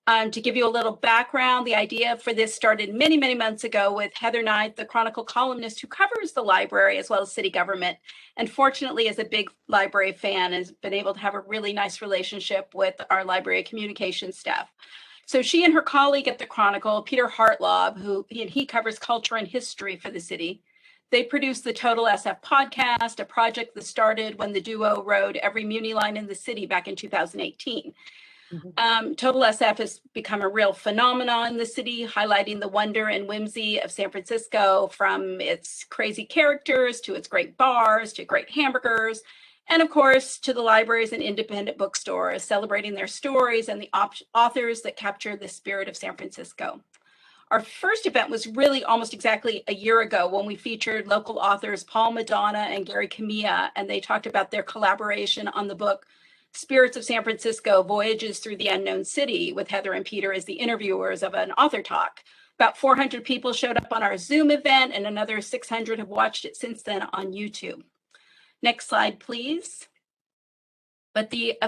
To give you a little background, the idea for this started many, many months ago with Heather Knight, the Chronicle columnist who covers the library as well as city government. And fortunately, as a big library fan, has been able to have a really nice relationship with our library communication staff. So she and her colleague at the Chronicle, Peter Hartlaub, he covers culture and history for the city. They produced the Total SF podcast, a project that started when the duo rode every Muni line in the city back in 2018. Total SF has become a real phenomenon in the city, highlighting the wonder and whimsy of San Francisco, from its crazy characters to its great bars to great hamburgers, and of course to the libraries and independent bookstores, celebrating their stories and the authors that capture the spirit of San Francisco. Our first event was really almost exactly a year ago when we featured local authors Paul Madonna and Gary Camilla, and they talked about their collaboration on the book Spirits of San Francisco, Voyages Through the Unknown City, with Heather and Peter as the interviewers of an author talk. About 400 people showed up on our Zoom event, and another 600 have watched it since then on YouTube. Next slide, please. But the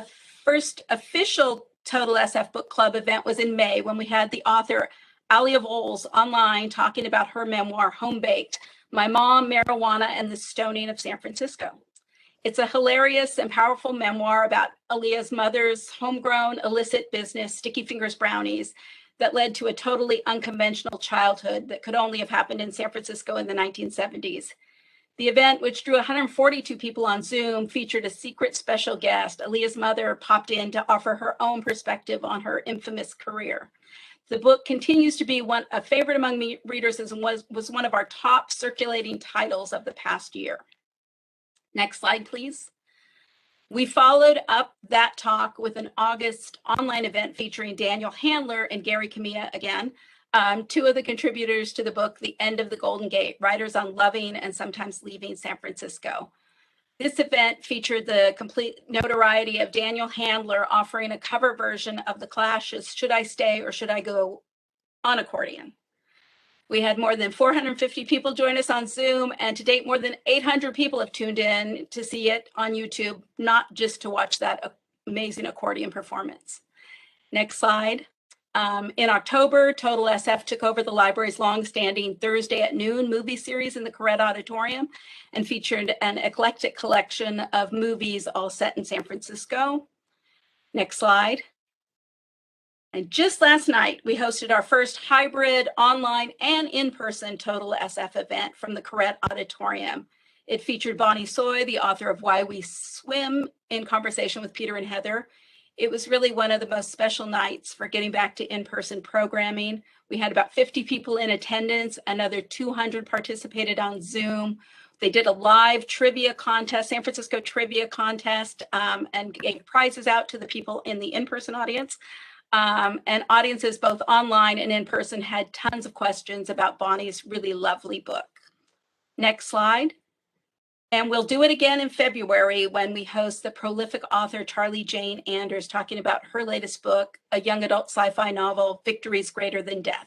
first official Total SF Book Club event was in May, when we had the author Alia Voles online talking about her memoir, Home Baked, My Mom, Marijuana, and the Stoning of San Francisco. It's a hilarious and powerful memoir about Alia's mother's homegrown illicit business, Sticky Fingers Brownies, that led to a totally unconventional childhood that could only have happened in San Francisco in the 1970s. The event, which drew 142 people on Zoom, featured a secret special guest. Alia's mother popped in to offer her own perspective on her infamous career. The book continues to be a favorite among readers and was one of our top circulating titles of the past year. Next slide, please. We followed up that talk with an August online event featuring Daniel Handler and Gary Camilla again, two of the contributors to the book, The End of the Golden Gate, Writers on Loving and Sometimes Leaving San Francisco. This event featured the complete notoriety of Daniel Handler offering a cover version of The Clash's Should I Stay or Should I Go on accordion. We had more than 450 people join us on Zoom, and to date, more than 800 people have tuned in to see it on YouTube, not just to watch that amazing accordion performance. Next slide. In October, Total SF took over the library's long-standing Thursday at Noon movie series in the Correct Auditorium and featured an eclectic collection of movies all set in San Francisco. Next slide. And just last night, we hosted our first hybrid online and in-person Total SF event from the Correct Auditorium. It featured Bonnie Soy, the author of Why We Swim, in conversation with Peter and Heather. It was really one of the most special nights for getting back to in-person programming. We had about 50 people in attendance. Another 200 participated on Zoom. They did a live trivia contest, San Francisco trivia contest, and gave prizes out to the people in the in-person audience. And audiences both online and in person had tons of questions about Bonnie's really lovely book. Next slide. And we'll do it again in February when we host the prolific author Charlie Jane Anders talking about her latest book, a young adult sci-fi novel, Victories Greater Than Death.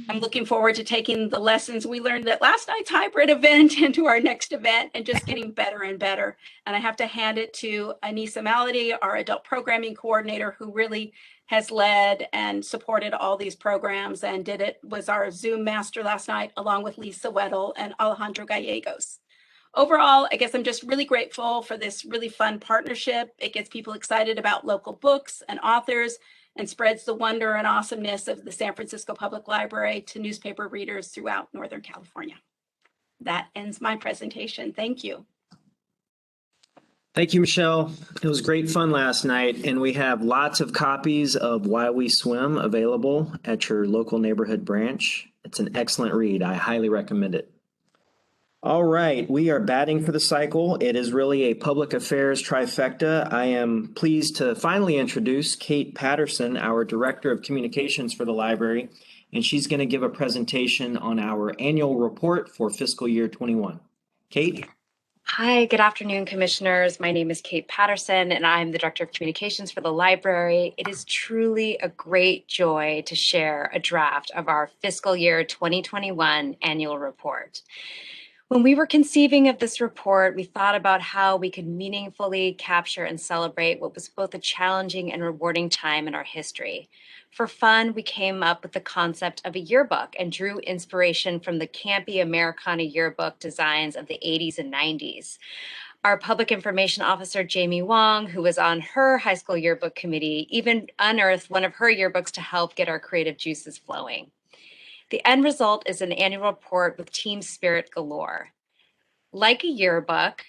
I'm looking forward to taking the lessons we learned at last night's hybrid event into our next event and just getting better and better. And I have to hand it to Anissa Malady, our adult programming coordinator, who really has led and supported all these programs and was our Zoom master last night, along with Lisa Weddle and Alejandro Gallegos. Overall, I guess I'm just really grateful for this really fun partnership. It gets people excited about local books and authors and spreads the wonder and awesomeness of the San Francisco Public Library to newspaper readers throughout Northern California. That ends my presentation. Thank you. Thank you, Michelle. It was great fun last night, and we have lots of copies of Why We Swim available at your local neighborhood branch. It's an excellent read. I highly recommend it. All right, we are batting for the cycle. It is really a public affairs trifecta. I am pleased to finally introduce Kate Patterson, our Director of Communications for the library, and she's going to give a presentation on our annual report for fiscal year 21. Kate? Hi, good afternoon, commissioners. My name is Kate Patterson, and I'm the Director of Communications for the library. It is truly a great joy to share a draft of our fiscal year 2021 annual report. When we were conceiving of this report, we thought about how we could meaningfully capture and celebrate what was both a challenging and rewarding time in our history. For fun, we came up with the concept of a yearbook and drew inspiration from the campy Americana yearbook designs of the 80s and 90s. Our public information officer, Jamie Wong, who was on her high school yearbook committee, even unearthed one of her yearbooks to help get our creative juices flowing. The end result is an annual report with team spirit galore. Like a yearbook,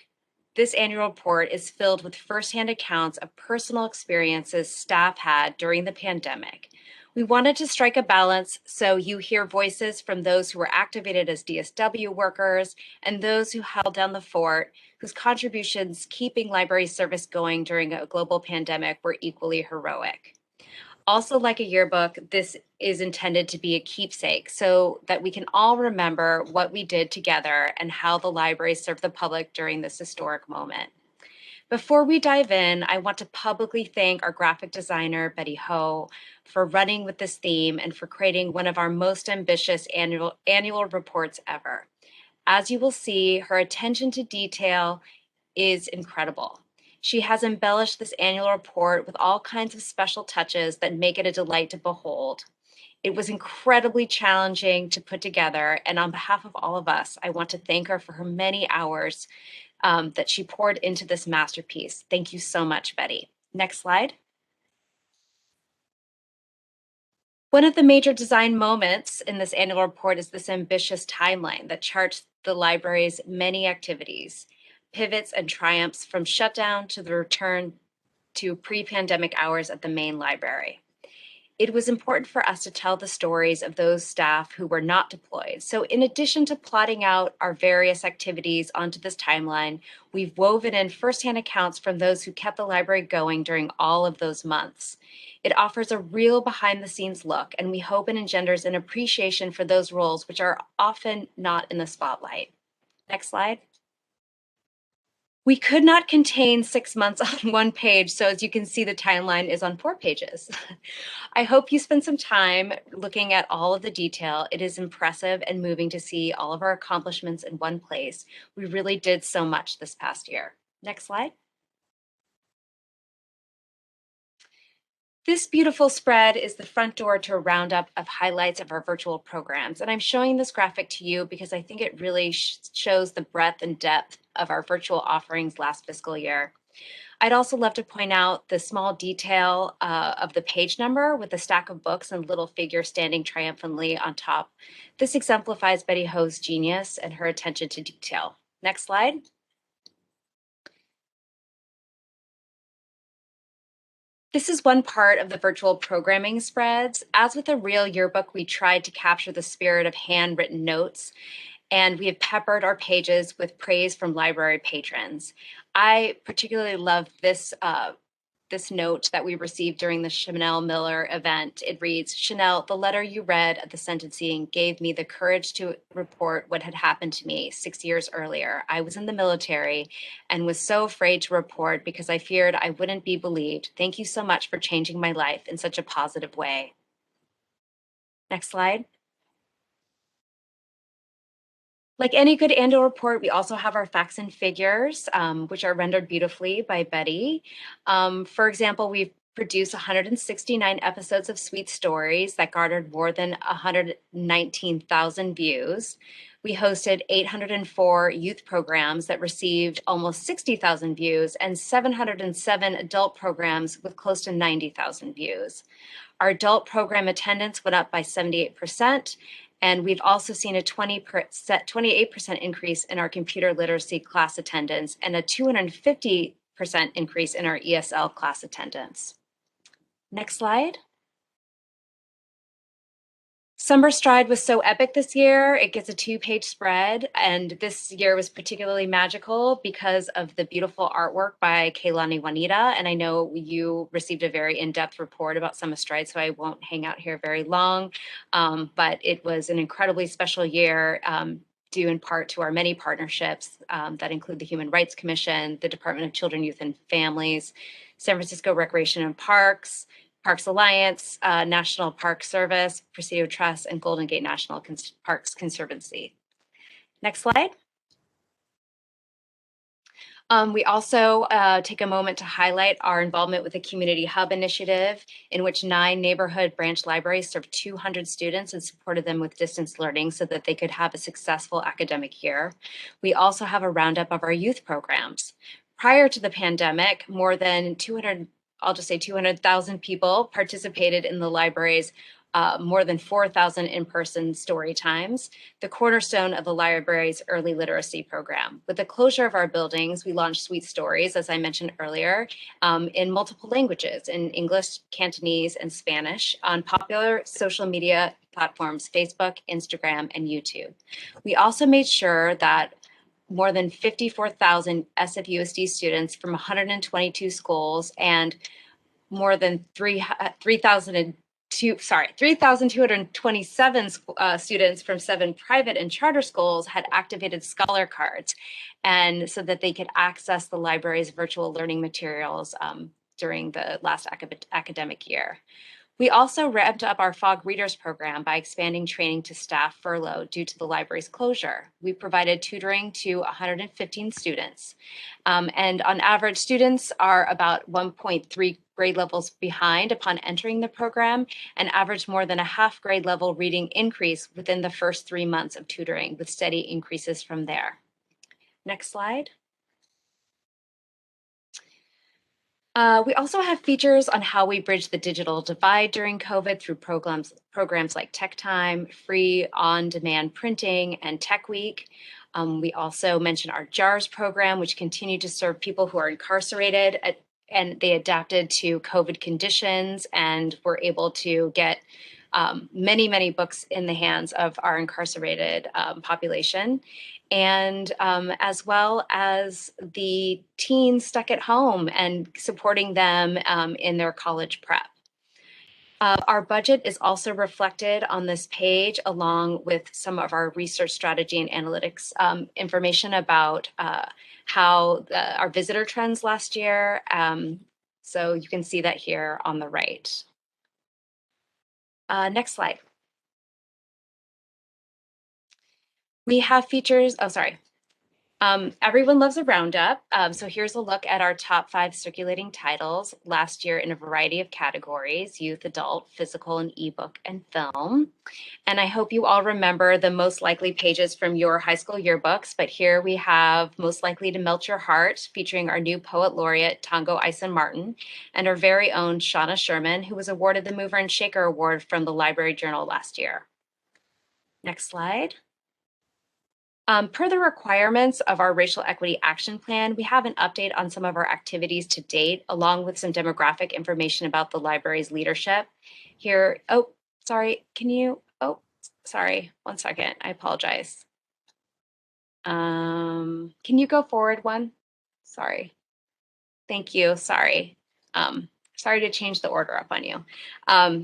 this annual report is filled with firsthand accounts of personal experiences staff had during the pandemic. We wanted to strike a balance so you hear voices from those who were activated as DSW workers and those who held down the fort, whose contributions keeping library service going during a global pandemic were equally heroic. Also, like a yearbook, this is intended to be a keepsake so that we can all remember what we did together and how the library served the public during this historic moment. Before we dive in, I want to publicly thank our graphic designer, Betty Ho, for running with this theme and for creating one of our most ambitious annual reports ever. As you will see, her attention to detail is incredible. She has embellished this annual report with all kinds of special touches that make it a delight to behold. It was incredibly challenging to put together, and on behalf of all of us, I want to thank her for her many hours that she poured into this masterpiece. Thank you so much, Betty. Next slide. One of the major design moments in this annual report is this ambitious timeline that charts the library's many activities, pivots and triumphs from shutdown to the return to pre-pandemic hours at the main library. It was important for us to tell the stories of those staff who were not deployed. So in addition to plotting out our various activities onto this timeline, we've woven in firsthand accounts from those who kept the library going during all of those months. It offers a real behind-the-scenes look, and we hope it engenders an appreciation for those roles which are often not in the spotlight. Next slide. We could not contain 6 months on one page, so as you can see, the timeline is on 4 pages. I hope you spend some time looking at all of the detail. It is impressive and moving to see all of our accomplishments in one place. We really did so much this past year. Next slide. This beautiful spread is the front door to a roundup of highlights of our virtual programs. And I'm showing this graphic to you because I think it really shows the breadth and depth of our virtual offerings last fiscal year. I'd also love to point out the small detail of the page number with a stack of books and little figure standing triumphantly on top. This exemplifies Betty Ho's genius and her attention to detail. Next slide. This is one part of the virtual programming spreads. As with a real yearbook, we tried to capture the spirit of handwritten notes, and we have peppered our pages with praise from library patrons. I particularly love this note that we received during the Chanel Miller event. It reads, "Chanel, the letter you read at the sentencing gave me the courage to report what had happened to me 6 years earlier. I was in the military and was so afraid to report because I feared I wouldn't be believed. Thank you so much for changing my life in such a positive way." Next slide. Like any good annual report, we also have our facts and figures, which are rendered beautifully by Betty. For example, we've produced 169 episodes of Sweet Stories that garnered more than 119,000 views. We hosted 804 youth programs that received almost 60,000 views and 707 adult programs with close to 90,000 views. Our adult program attendance went up by 78%. And we've also seen a 28% increase in our computer literacy class attendance and a 250% increase in our ESL class attendance. Next slide. Summer Stride was so epic this year. It gets a 2-page spread, and this year was particularly magical because of the beautiful artwork by Kaylani Juanita. And I know you received a very in-depth report about Summer Stride, so I won't hang out here very long. But it was an incredibly special year, due in part to our many partnerships that include the Human Rights Commission, the Department of Children, Youth, and Families, San Francisco Recreation and Parks Alliance, National Park Service, Presidio Trust, and Golden Gate National Parks Conservancy. Next slide. We also take a moment to highlight our involvement with the Community Hub initiative, in which 9 neighborhood branch libraries served 200 students and supported them with distance learning so that they could have a successful academic year. We also have a roundup of our youth programs. Prior to the pandemic, more than 200,000 people participated in the library's more than 4,000 in-person story times, the cornerstone of the library's early literacy program. With the closure of our buildings, we launched Sweet Stories, as I mentioned earlier, in multiple languages, in English, Cantonese, and Spanish, on popular social media platforms, Facebook, Instagram, and YouTube. We also made sure that more than 54,000 SFUSD students from 122 schools and more than 3,227 students from 7 private and charter schools had activated Scholar Cards, and so that they could access the library's virtual learning materials during the last academic year. We also ramped up our FOG Readers program by expanding training to staff furloughed due to the library's closure. We provided tutoring to 115 students. And on average, students are about 1.3 grade levels behind upon entering the program and average more than a half grade level reading increase within the first 3 months of tutoring, with steady increases from there. Next slide. We also have features on how we bridge the digital divide during COVID through programs like Tech Time, free on-demand printing, and Tech Week. We also mentioned our JARS program, which continued to serve people who are incarcerated, and they adapted to COVID conditions and were able to get many, many books in the hands of our incarcerated population. And as well as the teens stuck at home and supporting them in their college prep. Our budget is also reflected on this page, along with some of our research strategy and analytics information about how our visitor trends last year. So you can see that here on the right. Next slide. We have features, everyone loves a roundup. So here's a look at our top 5 circulating titles last year in a variety of categories: youth, adult, physical, and ebook, and film. And I hope you all remember the most likely pages from your high school yearbooks, but here we have Most Likely to Melt Your Heart, featuring our new poet laureate, Tongo Eisen Martin, and our very own Shauna Sherman, who was awarded the Mover and Shaker Award from the Library Journal last year. Next slide. Per the requirements of our Racial Equity Action Plan, we have an update on some of our activities to date, along with some demographic information about the library's leadership. Here, one second, I apologize. Can you go forward one? Sorry. Thank you, sorry. Sorry to change the order up on you.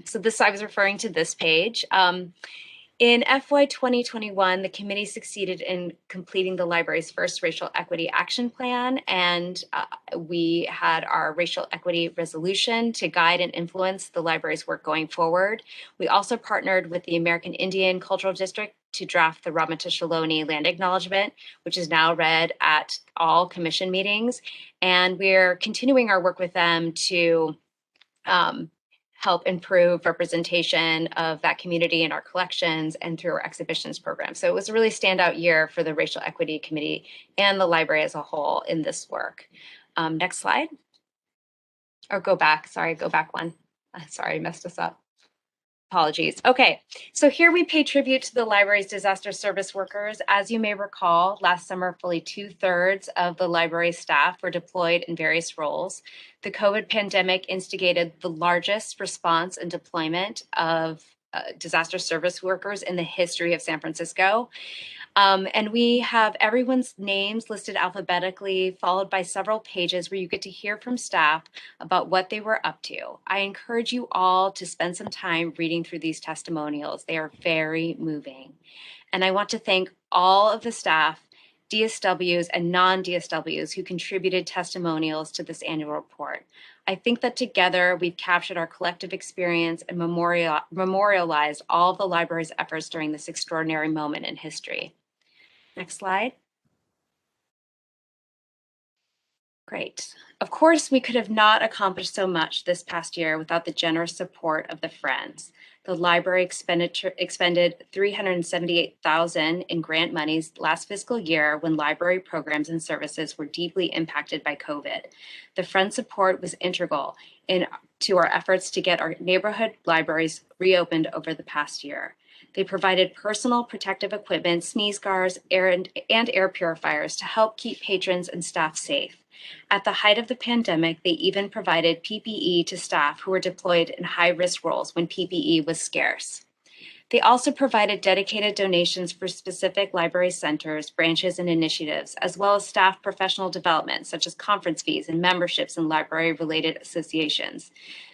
So this, I was referring to this page. In FY 2021, the committee succeeded in completing the library's first Racial Equity Action Plan, and we had our Racial Equity Resolution to guide and influence the library's work going forward. We also partnered with the American Indian Cultural District to draft the Ramatashaloni Land Acknowledgement, which is now read at all commission meetings, and we're continuing our work with them to help improve representation of that community in our collections and through our exhibitions program. So it was a really standout year for the Racial Equity Committee and the library as a whole in this work. Next slide. Or go back, sorry, go back one. Sorry, I messed us up. Apologies. Okay, so here we pay tribute to the library's disaster service workers. As you may recall, last summer, fully 2/3 of the library staff were deployed in various roles. The COVID pandemic instigated the largest response and deployment of disaster service workers in the history of San Francisco. And we have everyone's names listed alphabetically, followed by several pages where you get to hear from staff about what they were up to. I encourage you all to spend some time reading through these testimonials. They are very moving. And I want to thank all of the staff, DSWs and non-DSWs who contributed testimonials to this annual report. I think that together we've captured our collective experience and memorialized all of the library's efforts during this extraordinary moment in history. Next slide. Great. Of course, we could have not accomplished so much this past year without the generous support of the Friends. The library expended $378,000 in grant monies last fiscal year when library programs and services were deeply impacted by COVID. The Friends support was integral to our efforts to get our neighborhood libraries reopened over the past year. They provided personal protective equipment, sneeze guards, and air purifiers to help keep patrons and staff safe. At the height of the pandemic, they even provided PPE to staff who were deployed in high-risk roles when PPE was scarce. They also provided dedicated donations for specific library centers, branches, and initiatives, as well as staff professional development, such as conference fees and memberships in library-related associations.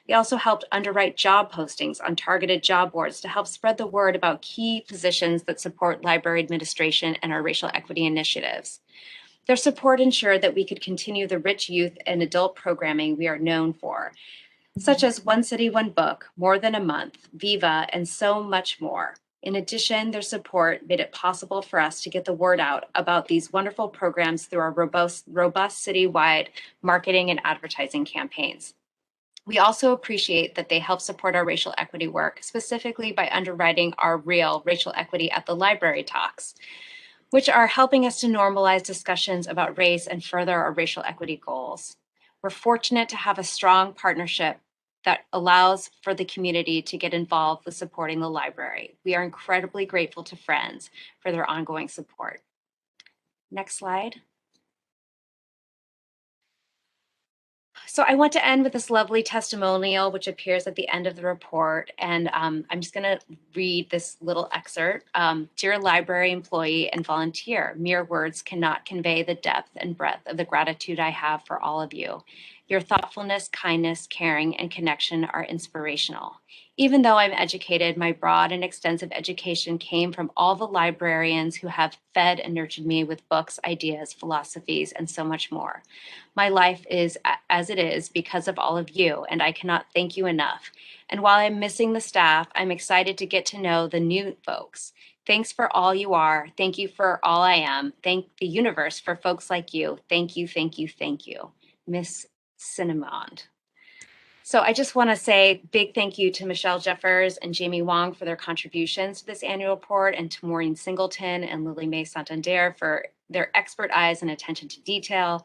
They also helped underwrite job postings on targeted job boards to help spread the word about key positions that support library administration and our racial equity initiatives. Their support ensured that we could continue the rich youth and adult programming we are known for, such as One City, One Book, More Than a Month, Viva, and so much more. In addition, their support made it possible for us to get the word out about these wonderful programs through our robust citywide marketing and advertising campaigns. We also appreciate that they help support our racial equity work, specifically by underwriting our real racial equity at the library talks, which are helping us to normalize discussions about race and further our racial equity goals. We're fortunate to have a strong partnership that allows for the community to get involved with supporting the library. We are incredibly grateful to Friends for their ongoing support. Next slide. So I want to end with this lovely testimonial, which appears at the end of the report. And I'm just going to read this little excerpt. Dear library employee and volunteer, mere words cannot convey the depth and breadth of the gratitude I have for all of you. Your thoughtfulness, kindness, caring, and connection are inspirational. Even though I'm educated, my broad and extensive education came from all the librarians who have fed and nurtured me with books, ideas, philosophies, and so much more. My life is as it is because of all of you, and I cannot thank you enough. And while I'm missing the staff, I'm excited to get to know the new folks. Thanks for all you are. Thank you for all I am. Thank the universe for folks like you. Thank you, thank you, thank you. Miss Cinnamon. So I just want to say big thank you to Michelle Jeffers and Jamie Wong for their contributions to this annual report, and to Maureen Singleton and Lily Mae Santander for their expert eyes and attention to detail.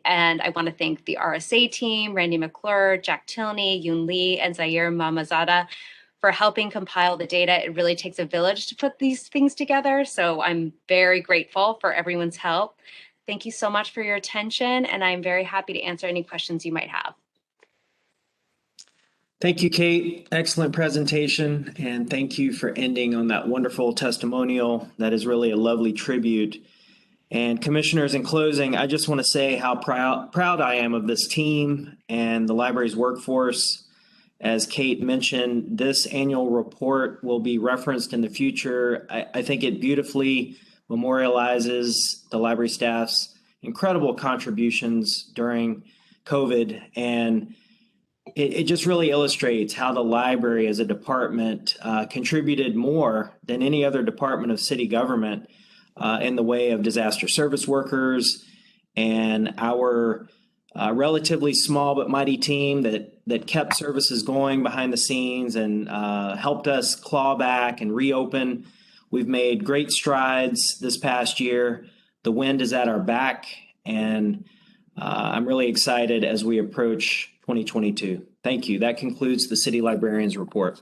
And I want to thank the RSA team, Randy McClure, Jack Tilney, Yoon Lee, and Zaire Mamazada for helping compile the data. It really takes a village to put these things together. So I'm very grateful for everyone's help. Thank you so much for your attention, and I'm very happy to answer any questions you might have. Thank you, Kate. Excellent presentation. And thank you for ending on that wonderful testimonial. That is really a lovely tribute. And commissioners, in closing, I just want to say how proud I am of this team and the library's workforce. As Kate mentioned, this annual report will be referenced in the future. I think it beautifully memorializes the library staff's incredible contributions during COVID, and it just really illustrates how the library as a department contributed more than any other department of city government in the way of disaster service workers and our relatively small but mighty team that kept services going behind the scenes and helped us claw back and reopen. We've made great strides this past year. The wind is at our back, and I'm really excited as we approach 2022. Thank you. That concludes the City Librarian's report.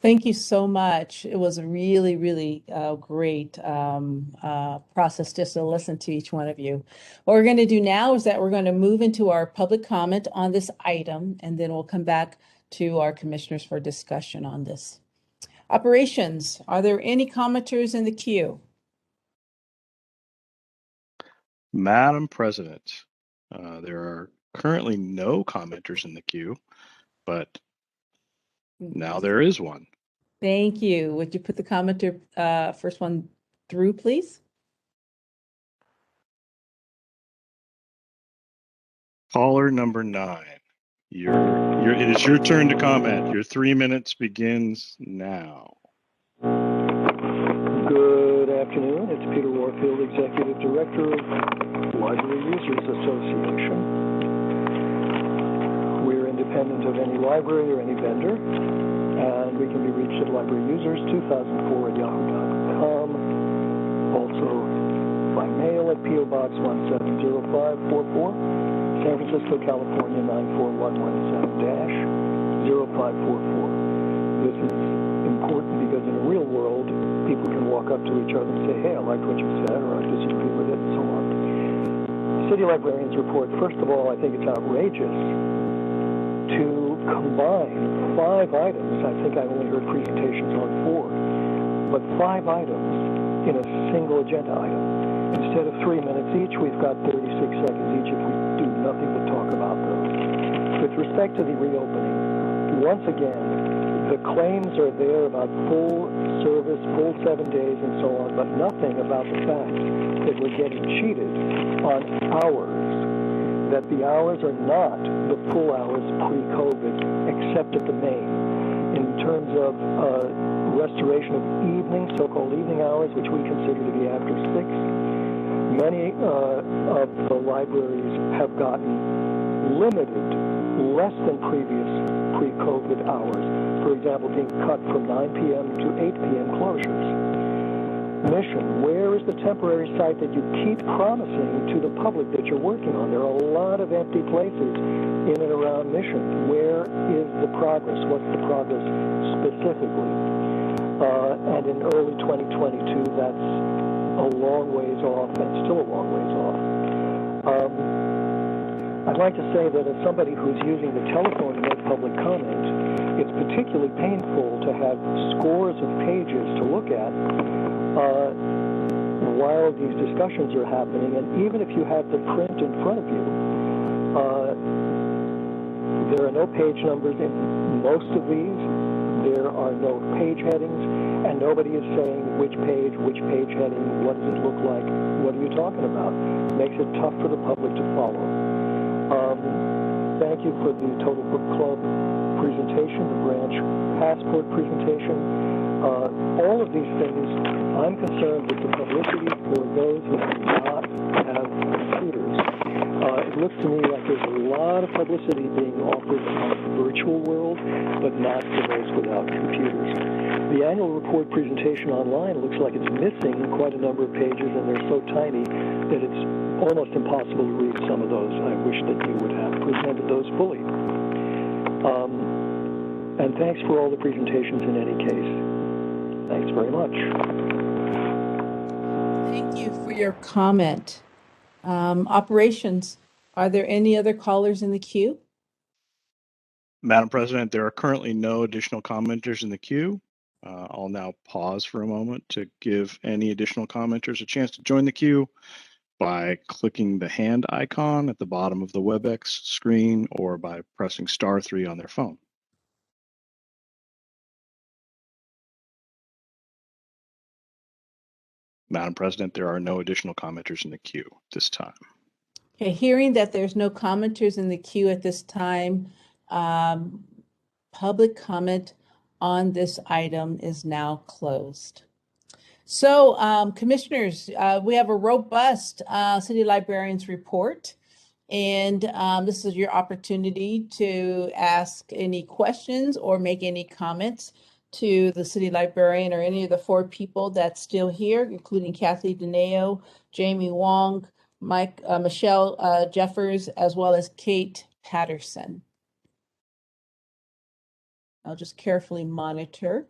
Thank you so much. It was a really, really great process just to listen to each one of you. What we're going to do now is that we're going to move into our public comment on this item, and then we'll come back to our commissioners for discussion on this. Operations, are there any commenters in the queue? Madam President, there are currently no commenters in the queue, but now there is one. Thank you. Would you put the commenter first one through, please? Caller number 9. It is your turn to comment. Your 3 minutes begins now. Good afternoon. It's Peter Warfield, Executive Director of Library Users Association. We're independent of any library or any vendor, and we can be reached at libraryusers2004@yahoo.com. Also by mail at P.O. Box 170544, San Francisco, California 94117-0544. This is important because in the real world, people can walk up to each other and say, hey, I liked what you said, or I disagree with it, and so on. City Librarians Report, first of all, I think it's outrageous to combine 5 items. I think I only heard presentations on 4, but 5 items in a single agenda item. Instead of 3 minutes each, we've got 36 seconds each if we do nothing but talk about those. With respect to the reopening, once again, the claims are there about full service, full 7 days, and so on, but nothing about the fact that we're getting cheated on hours, that the hours are not the full hours pre-COVID, except at the main. In terms of restoration of evening, so-called evening hours, which we consider to be after 6, many of the libraries have gotten limited, less than previous pre-COVID hours. For example, being cut from 9 p.m. to 8 p.m. closures. Mission, where is the temporary site that you keep promising to the public that you're working on? There are a lot of empty places in and around Mission. Where is the progress? What's the progress specifically? And in early 2022, that's a long ways off, and still a long ways off. I'd like to say that as somebody who's using the telephone to make public comment, it's particularly painful to have scores of pages to look at while these discussions are happening. And even if you have the print in front of you, there are no page numbers in most of these. There are no page headings, and nobody is saying which page heading, what does it look like, what are you talking about? It makes it tough for the public to follow. Thank you for the Total Book Club presentation, the branch passport presentation. All of these things, I'm concerned with the publicity for those who do not have computers. It looks to me like there's a lot of publicity being offered on the virtual world, but not for those without computers. The annual report presentation online looks like it's missing quite a number of pages, and they're so tiny that it's almost impossible to read some of those. I wish that you would have presented those fully. And thanks for all the presentations in any case. Thanks very much. Thank you for your comment. Operations, are there any other callers in the queue? Madam President, there are currently no additional commenters in the queue. I'll now pause for a moment to give any additional commenters a chance to join the queue by clicking the hand icon at the bottom of the Webex screen or by pressing *3 on their phone. Madam President, there are no additional commenters in the queue at this time. Okay, hearing that there's no commenters in the queue at this time, public comment on this item is now closed. So, commissioners, we have a robust City Librarians report, and this is your opportunity to ask any questions or make any comments to the City Librarian or any of the 4 people that's still here, including Kathy DeNeo, Jamie Wong, Michelle Jeffers, as well as Kate Patterson. I'll just carefully monitor.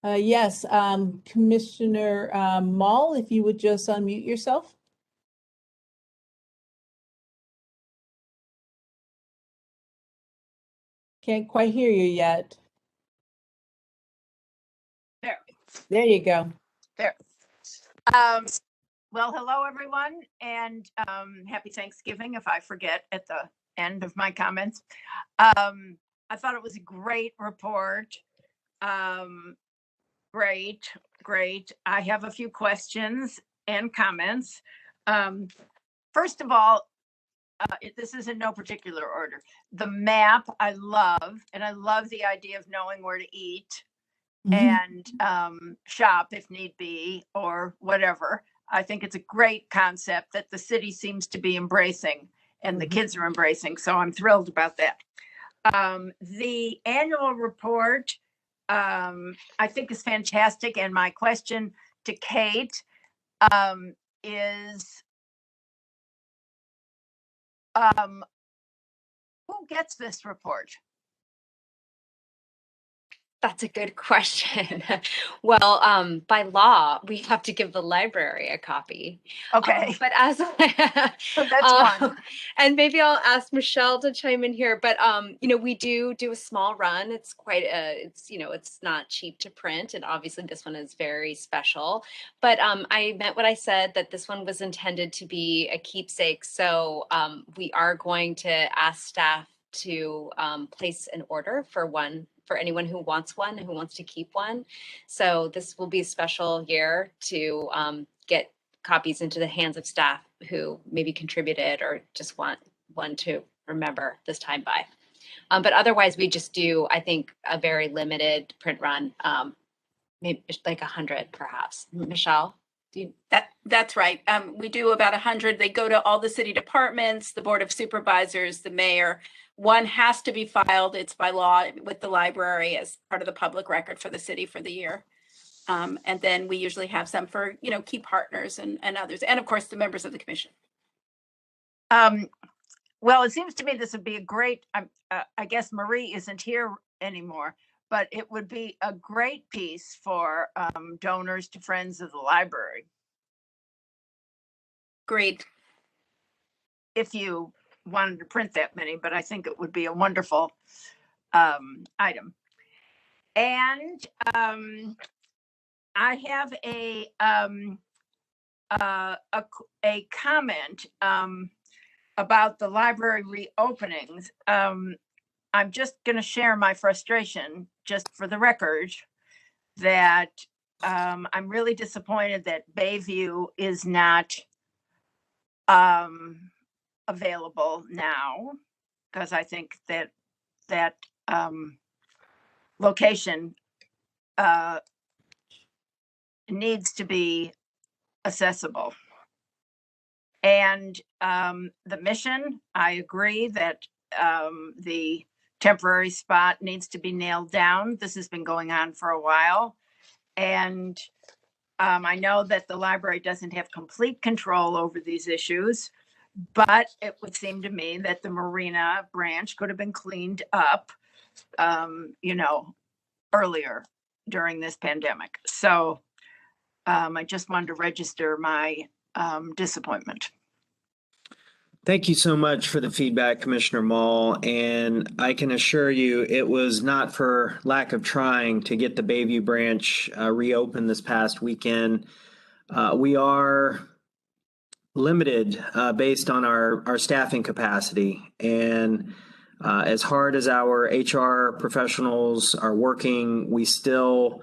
Yes, Commissioner Mall, if you would just unmute yourself. Can't quite hear you yet. There. There you go. There. Well, hello, everyone, and happy Thanksgiving if I forget at the end of my comments. I thought it was a great report. Great. I have a few questions and comments. First of all, this is in no particular order. The map I love, and I love the idea of knowing where to eat and shop if need be or whatever. I think it's a great concept that the city seems to be embracing and the kids are embracing. So I'm thrilled about that. The annual report, I think is fantastic. And my question to Kate is, who gets this report? That's a good question. Well, by law, we have to give the library a copy. Okay. But as That's fun. and maybe I'll ask Michelle to chime in here. But we do a small run. It's quite it's not cheap to print, and obviously this one is very special. But I meant what I said, that this one was intended to be a keepsake. So we are going to ask staff to place an order for one for anyone who wants one and who wants to keep one. So this will be a special year to get copies into the hands of staff who maybe contributed or just want one to remember this time by. But otherwise, we just do, I think, a very limited print run, maybe like 100 perhaps. Michelle? That's right. We do about 100. They go to all the city departments, the board of supervisors, the mayor. One has to be filed, it's by law, with the library as part of the public record for the city for the year. And then we usually have some for, key partners and others. And of course, the members of the commission. Well, it seems to me this would be a great, I guess Marie isn't here anymore, but it would be a great piece for donors to Friends of the Library. Agreed. If you wanted to print that many, but I think it would be a wonderful item. And I have a comment about the library reopenings. I'm just going to share my frustration, just for the record, that I'm really disappointed that Bayview is not available now, because I think that location needs to be accessible. And the Mission, I agree that the temporary spot needs to be nailed down. This has been going on for a while. And I know that the library doesn't have complete control over these issues, but it would seem to me that the Marina branch could have been cleaned up, earlier during this pandemic. So I just wanted to register my disappointment. Thank you so much for the feedback, Commissioner Mall. And I can assure you it was not for lack of trying to get the Bayview branch reopened this past weekend. We are limited based on our staffing capacity. And as hard as our HR professionals are working, we still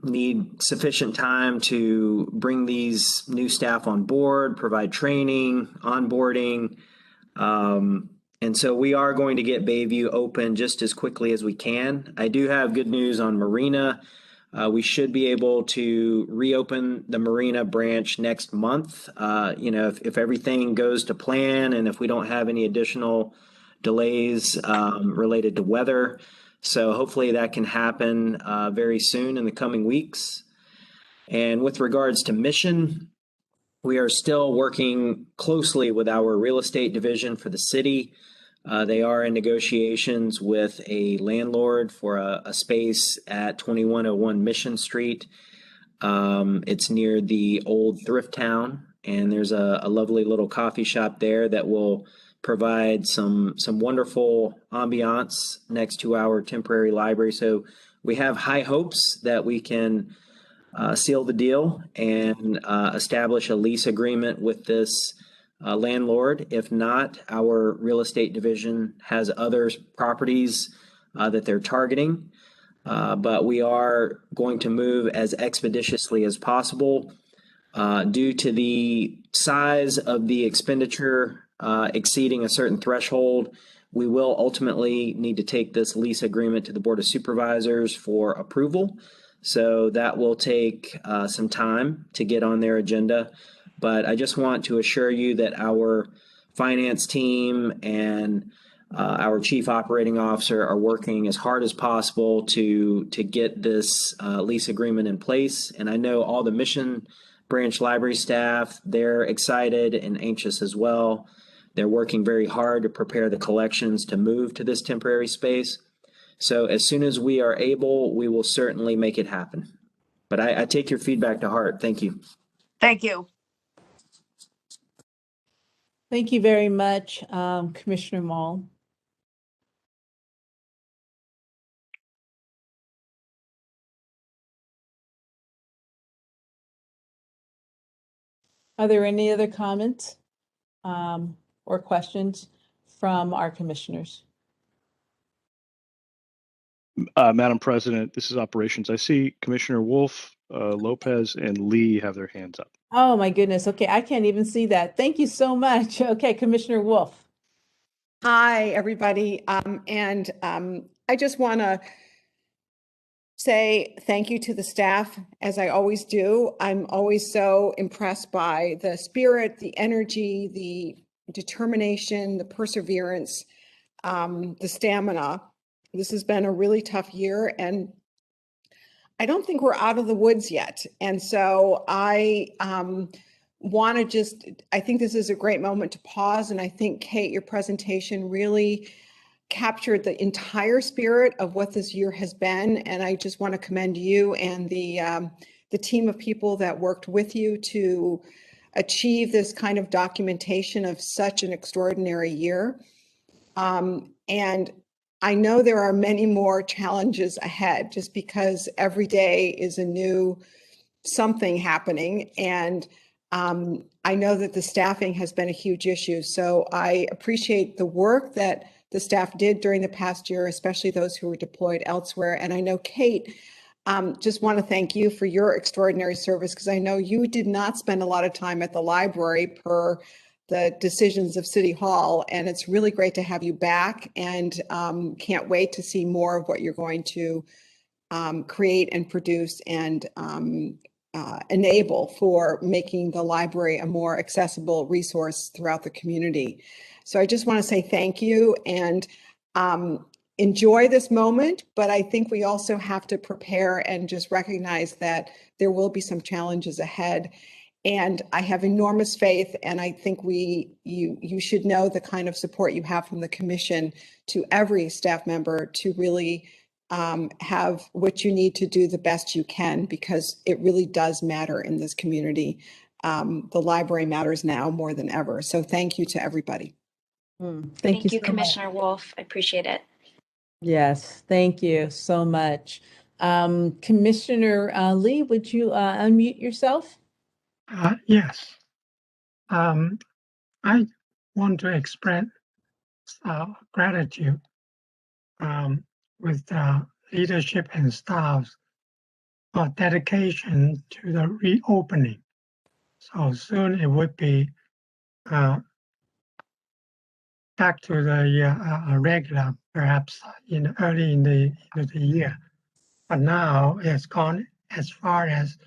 need sufficient time to bring these new staff on board, provide training, onboarding. And so we are going to get Bayview open just as quickly as we can. I do have good news on Marina. We should be able to reopen the Marina branch next month. If everything goes to plan and if we don't have any additional delays related to weather. So hopefully that can happen very soon in the coming weeks. And with regards to Mission, we are still working closely with our real estate division for the city. They are in negotiations with a landlord for a space at 2101 Mission Street. It's near the old thrift town, and there's a lovely little coffee shop there that will provide some wonderful ambiance next to our temporary library. So we have high hopes that we can seal the deal and establish a lease agreement with this landlord. If not, our real estate division has other properties that they're targeting, but we are going to move as expeditiously as possible. Due to the size of the expenditure exceeding a certain threshold, we will ultimately need to take this lease agreement to the Board of Supervisors for approval. So that will take some time to get on their agenda. But I just want to assure you that our finance team and our chief operating officer are working as hard as possible to get this lease agreement in place. And I know all the Mission Branch Library staff, they're excited and anxious as well. They're working very hard to prepare the collections to move to this temporary space. So as soon as we are able, we will certainly make it happen. But I take your feedback to heart. Thank you. Thank you. Thank you very much, Commissioner Mall. Are there any other comments or questions from our commissioners? Madam President, this is operations. I see Commissioner Wolf, Lopez, and Lee have their hands up. Oh my goodness. Okay, I can't even see that. Thank you so much. Okay, Commissioner Wolf. Hi, everybody. I just want to say thank you to the staff, as I always do. I'm always so impressed by the spirit, the energy, the determination, the perseverance, the stamina. This has been a really tough year, and I don't think we're out of the woods yet. And so I want to I think this is a great moment to pause. And I think, Kate, your presentation really captured the entire spirit of what this year has been. And I just want to commend you and the team of people that worked with you to achieve this kind of documentation of such an extraordinary year. And I know there are many more challenges ahead, just because every day is a new something happening. And I know that the staffing has been a huge issue. So I appreciate the work that the staff did during the past year, especially those who were deployed elsewhere. And I know, Kate, just want to thank you for your extraordinary service, because I know you did not spend a lot of time at the library per the decisions of City Hall, and it's really great to have you back, and can't wait to see more of what you're going to create and produce and enable for making the library a more accessible resource throughout the community. So I just want to say thank you and enjoy this moment, but I think we also have to prepare and just recognize that there will be some challenges ahead. And I have enormous faith, and I think you should know the kind of support you have from the commission to every staff member to really have what you need to do the best you can, because it really does matter in this community. The library matters now more than ever. So thank you to everybody. Thank you, so Commissioner much. Wolf. I appreciate it. Yes, thank you so much. Commissioner Lee, would you unmute yourself? Yes. I want to express gratitude with the leadership and staff for dedication to the reopening. So soon it would be back to the regular, perhaps early in the year. But now it's gone as far as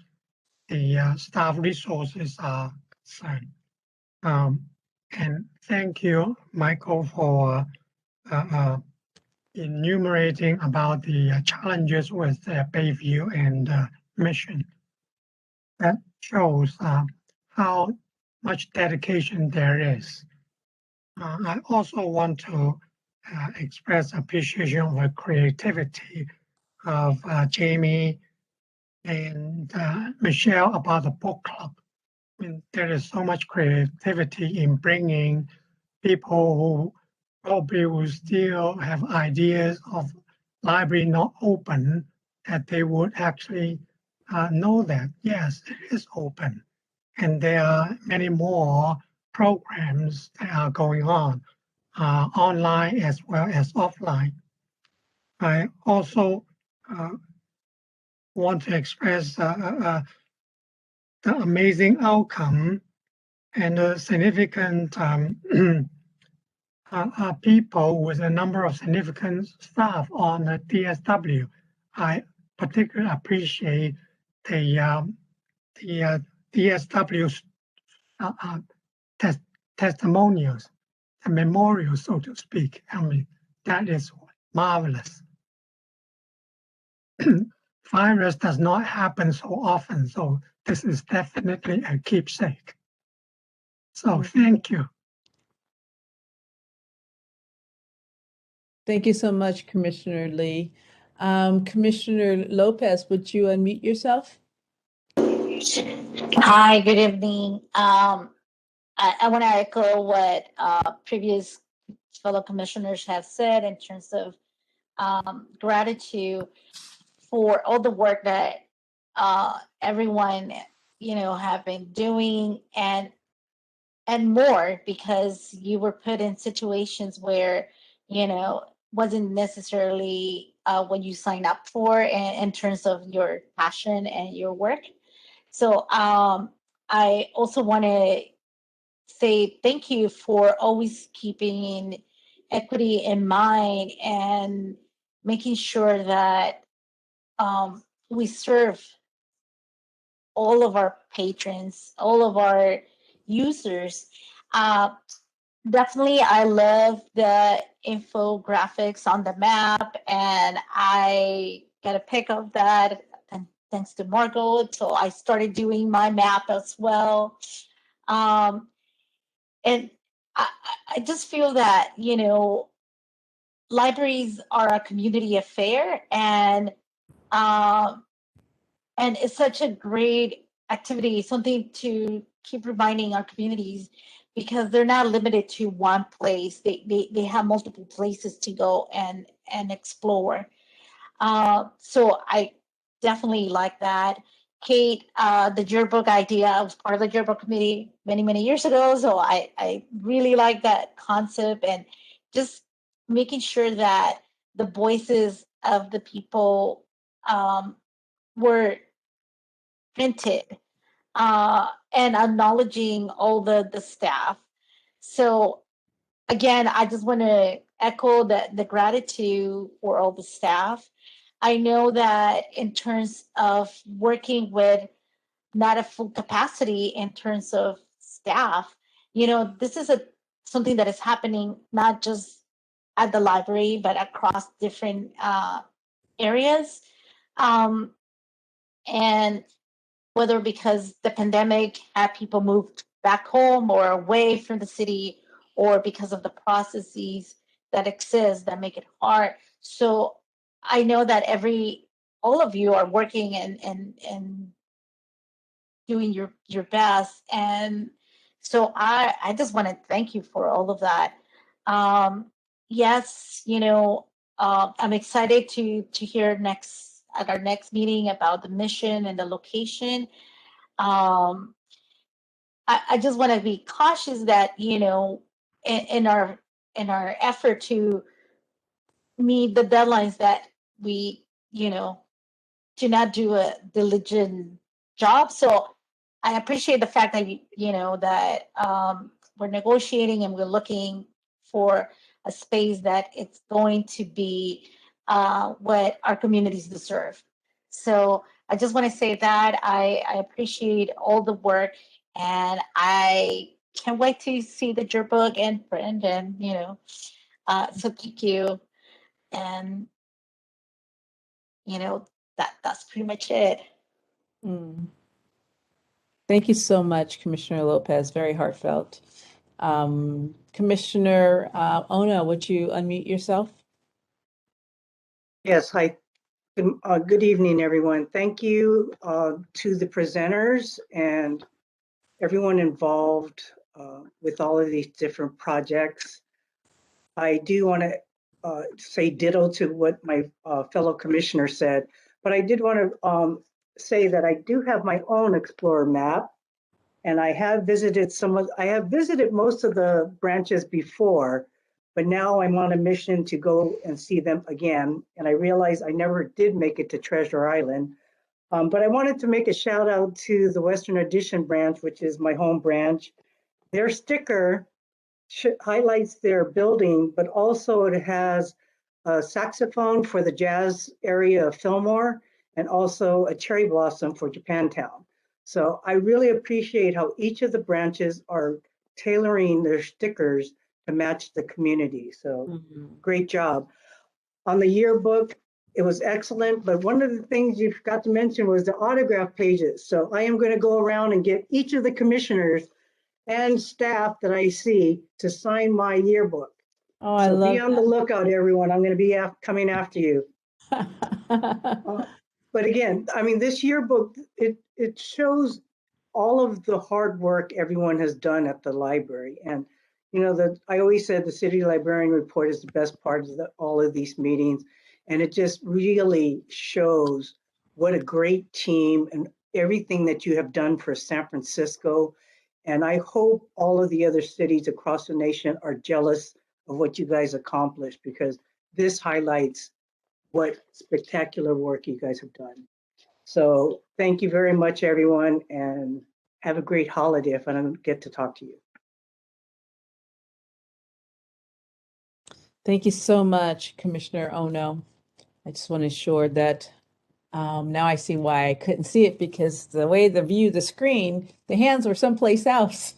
the staff resources are concerned. And thank you, Michael, for enumerating about the challenges with Bayview and Mission. That shows how much dedication there is. I also want to express appreciation of the creativity of Jamie and Michelle about the book club. I mean, there is so much creativity in bringing people who probably will still have ideas of library not open, that they would actually know that, yes, it is open. And there are many more programs that are going on, online as well as offline. I also want to express the amazing outcome and the significant people with a number of significant staff on the DSW. I particularly appreciate the DSW testimonials, the memorials, so to speak. I mean, that is marvelous. Virus does not happen so often, so this is definitely a keepsake. So thank you. Thank you so much, Commissioner Lee. Commissioner Lopez, would you unmute yourself? Hi, good evening. I want to echo what previous fellow commissioners have said in terms of gratitude for all the work that everyone, have been doing and more, because you were put in situations where, wasn't necessarily what you signed up for in terms of your passion and your work. So I also want to say thank you for always keeping equity in mind and making sure that we serve all of our patrons, all of our users. Definitely, I love the infographics on the map, and I got a pick of that, and thanks to Margot. So I started doing my map as well. And I just feel that, libraries are a community affair, and it's such a great activity, something to keep reminding our communities, because they're not limited to one place. They have multiple places to go and explore. So I definitely like that. Kate, the yearbook idea, I was part of the yearbook committee many years ago, so I really like that concept, and just making sure that the voices of the people were printed, and acknowledging all the staff. So again, I just want to echo the gratitude for all the staff. I know that in terms of working with not a full capacity in terms of staff, this is something that is happening not just at the library, but across different areas. And whether because the pandemic had people moved back home or away from the city, or because of the processes that exist that make it hard. So I know that all of you are working and doing your best. And so I just want to thank you for all of that. Yes, I'm excited to hear at our next meeting about the mission and the location. I just want to be cautious that, in our effort to meet the deadlines, that we, do not do a diligent job. So I appreciate the fact that, that we're negotiating and we're looking for a space that it's going to be what our communities deserve. So I just want to say that I appreciate all the work, and I can't wait to see the yearbook and print, and so thank you. And that's pretty much it. Thank you so much, Commissioner Lopez. Very heartfelt. Commissioner Ona, would you unmute yourself? Yes, hi. Good evening, everyone. Thank you to the presenters and everyone involved with all of these different projects. I do want to say ditto to what my fellow commissioner said, but I did want to say that I do have my own Explorer map, and I have visited most of the branches before, but now I'm on a mission to go and see them again. And I realized I never did make it to Treasure Island. But I wanted to make a shout out to the Western Addition branch, which is my home branch. Their sticker highlights their building, but also it has a saxophone for the jazz area of Fillmore and also a cherry blossom for Japantown. So I really appreciate how each of the branches are tailoring their stickers to match the community. So great job. On the yearbook, it was excellent, but one of the things you forgot to mention was the autograph pages. So I am going to go around and get each of the commissioners and staff that I see to sign my yearbook. Oh, I so love be on the lookout, everyone. I'm going to be coming after you. But again, I mean, this yearbook, it shows all of the hard work everyone has done at the library. And, you know, I always said the city librarian report is the best part of all of these meetings. And it just really shows what a great team and everything that you have done for San Francisco. And I hope all of the other cities across the nation are jealous of what you guys accomplished, because this highlights what spectacular work you guys have done. So thank you very much, everyone, and have a great holiday if I don't get to talk to you. Thank you so much, Commissioner Ono. I just want to ensure that now I see why I couldn't see it, because the way the screen, the hands were someplace else.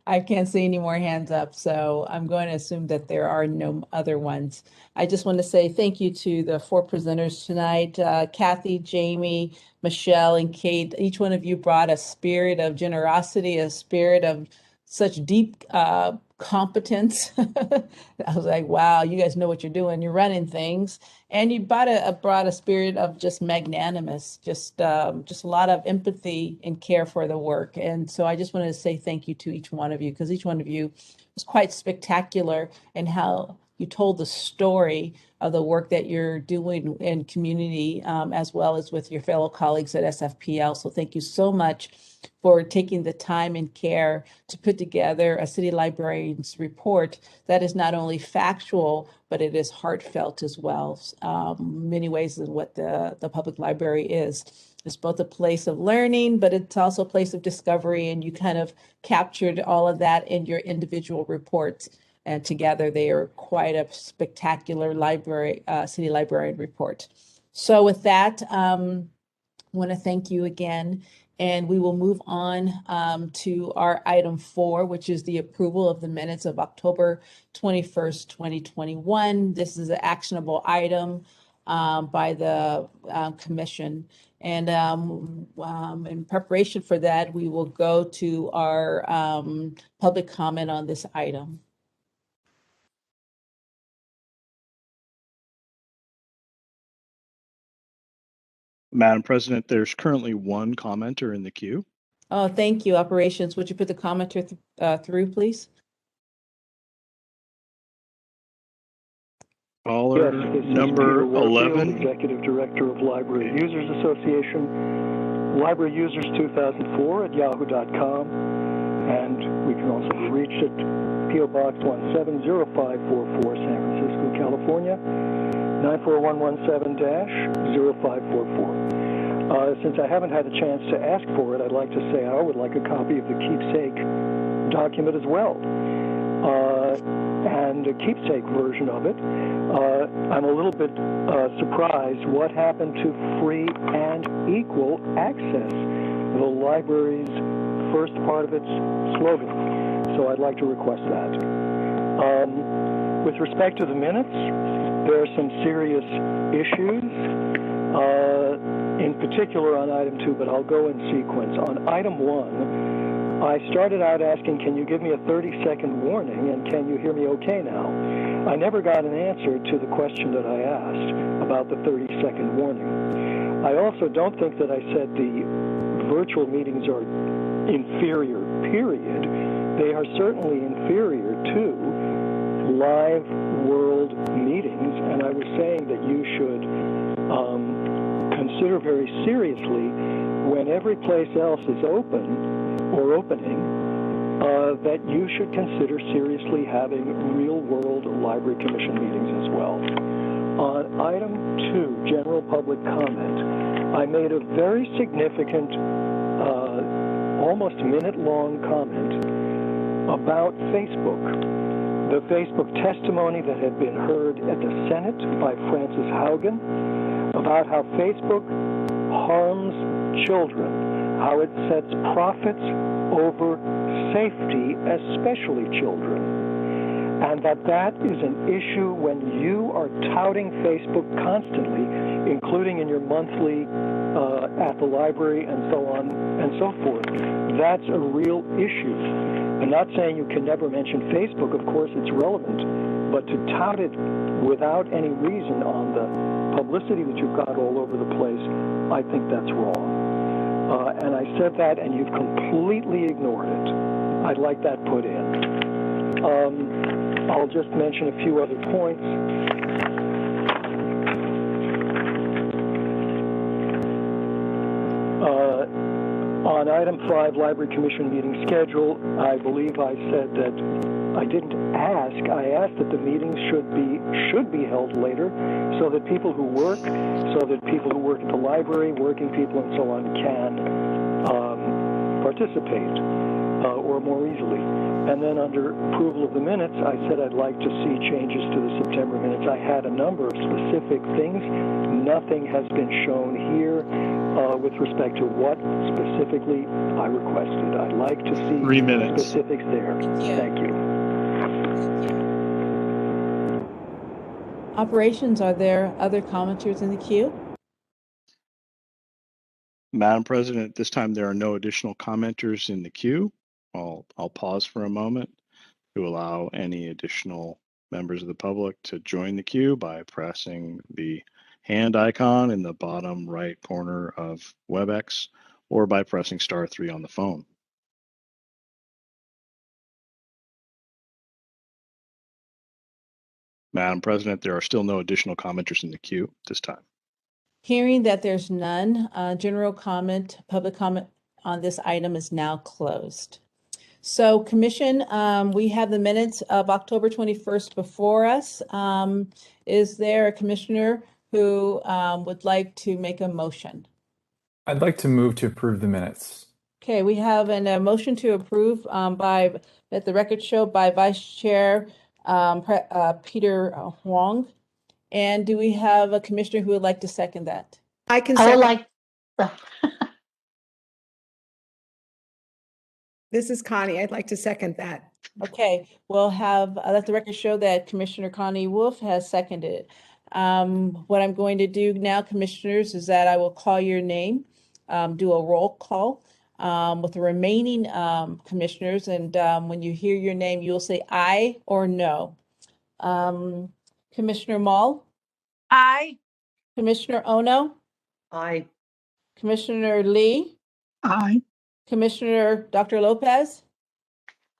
I can't see any more hands up, so I'm going to assume that there are no other ones. I just want to say thank you to the 4 presenters tonight, Kathy, Jamie, Michelle, and Kate. Each one of you brought a spirit of generosity, a spirit of such deep competence. I was like, wow, you guys know what you're doing. You're running things. And you brought a spirit of just magnanimous, just a lot of empathy and care for the work. And so I just wanted to say thank you to each one of you, because each one of you was quite spectacular in how you told the story of the work that you're doing in community, as well as with your fellow colleagues at SFPL. So thank you so much for taking the time and care to put together a city librarian's report that is not only factual, but it is heartfelt as well. Many ways in what the public library is. It's both a place of learning, but it's also a place of discovery, and you kind of captured all of that in your individual reports. And together they are quite a spectacular library, city librarian report. So with that, I want to thank you again. And we will move on to our item 4, which is the approval of the minutes of October 21st, 2021. This is an actionable item by the commission. And in preparation for that, we will go to our public comment on this item. Madam President, there's currently 1 commenter in the queue. Oh, thank you. Operations, would you put the commenter through, please? Caller number 11. Executive Director of Library Users Association, Library Users 2004 at yahoo.com. And we can also be reached at P.O. Box 170544, San Francisco, California, 94117-0544. Since I haven't had a chance to ask for it, I'd like to say I would like a copy of the keepsake document as well, and a keepsake version of it. I'm a little bit surprised what happened to free and equal access, the library's first part of its slogan. So I'd like to request that. With respect to the minutes, there are some serious issues, in particular on item 2, but I'll go in sequence. On item 1, I started out asking, can you give me a 30-second warning, and can you hear me okay now? I never got an answer to the question that I asked about the 30-second warning. I also don't think that I said the virtual meetings are inferior, period. They are certainly inferior to live world meetings, and I was saying that you should consider very seriously when every place else is open or opening, that you should consider seriously having real-world library commission meetings as well. On item 2, general public comment, I made a very significant, almost minute-long comment about Facebook. The Facebook testimony that had been heard at the Senate by Frances Haugen about how Facebook harms children, how it sets profits over safety, especially children, and that is an issue when you are touting Facebook constantly, including in your monthly at the library and so on and so forth. That's a real issue. I'm not saying you can never mention Facebook. Of course, it's relevant, but to tout it without any reason on the publicity that you've got all over the place, I think that's wrong. And I said that, and you've completely ignored it. I'd like that put in. I'll just mention a few other points. On item 5, Library Commission meeting schedule, I believe I said that I didn't ask. I asked that the meetings should be held later, so that people who work at the library, working people and so on, can participate or more easily. And then under approval of the minutes, I said I'd like to see changes to the September minutes. I had a number of specific things. Nothing has been shown here with respect to what specifically I requested. I'd like to see 3 minutes. Specifics there. Thank you. Operations, are there other commenters in the queue? Madam President, at this time there are no additional commenters in the queue. I'll pause for a moment to allow any additional members of the public to join the queue by pressing the hand icon in the bottom right corner of Webex or by pressing *3 on the phone. Madam President, there are still no additional commenters in the queue at this time. Hearing that there's none, general comment, public comment on this item is now closed. So Commission, we have the minutes of October 21st before us. Is there a commissioner who would like to make a motion? I'd like to move to approve the minutes. Okay, we have a motion to approve by, let the record show, by Vice Chair Peter Huang. And do we have a commissioner who would like to second that? I would like. This is Connie. I'd like to second that. Okay, we'll have, let the record show that Commissioner Connie Wolf has seconded. What I'm going to do now, commissioners, is that I will call your name, do a roll call with the remaining commissioners. And when you hear your name, you'll say aye or no. Commissioner Mall? Aye. Commissioner Ono? Aye. Commissioner Lee? Aye. Commissioner Dr. Lopez?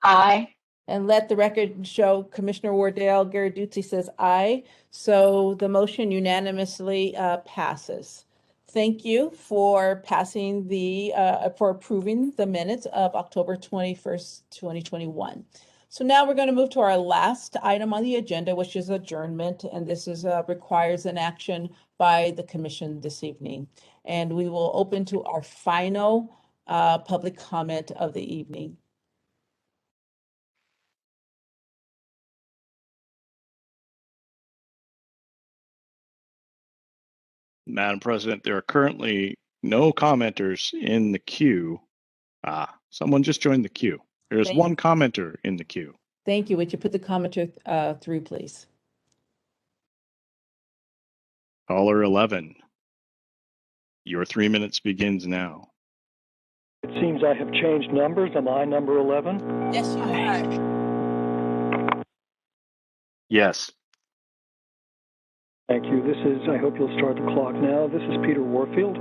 Aye. And let the record show Commissioner Wardell Garaduzzi says aye. So the motion unanimously passes. Thank you for passing for approving the minutes of October 21st, 2021. So now we're going to move to our last item on the agenda, which is adjournment. And this is requires an action by the commission this evening. And we will open to our final public comment of the evening. Madam President, there are currently no commenters in the queue. Someone just joined the queue. There's one commenter in the queue. Thank you. Would you put the commenter through, please? Caller 11. Your 3 minutes begins now. It seems I have changed numbers. Am I number 11? Yes, you are. Yes. Thank you. I hope you'll start the clock now. This is Peter Warfield.